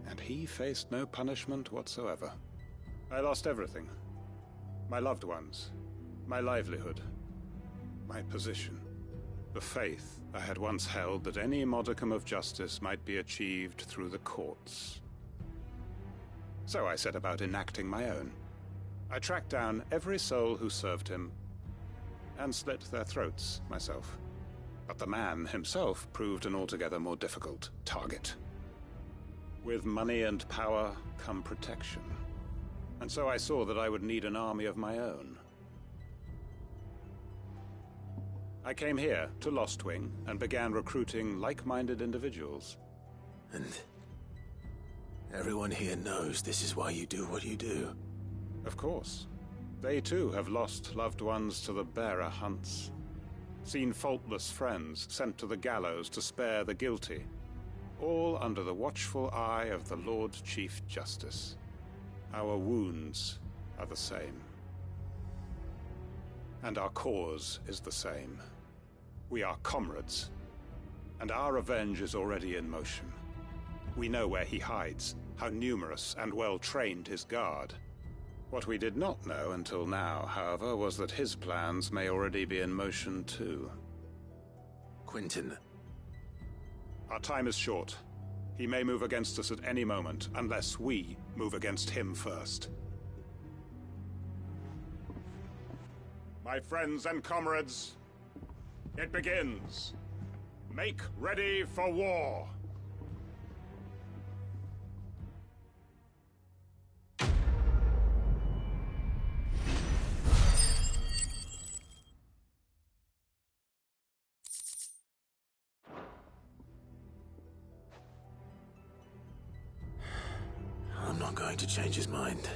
and he faced no punishment whatsoever. I lost everything. My loved ones, my livelihood, my position, the faith I had once held that any modicum of justice might be achieved through the courts. So I set about enacting my own. I tracked down every soul who served him, and slit their throats myself. But the man himself proved an altogether more difficult target. With money and power come protection. And so I saw that I would need an army of my own. I came here to Lostwing and began recruiting like-minded individuals. And everyone here knows this is why you do what you do. Of course. They too have lost loved ones to the bearer hunts. Seen faultless friends sent to the gallows to spare the guilty. All under the watchful eye of the Lord Chief Justice. Our wounds are the same. And our cause is the same. We are comrades. And our revenge is already in motion. We know where he hides, how numerous and well-trained his guard. What we did not know until now, however, was that his plans may already be in motion too. Quentin. Our time is short. He may move against us at any moment, unless we move against him first. My friends and comrades, it begins. Make ready for war. I'm not going to change his mind.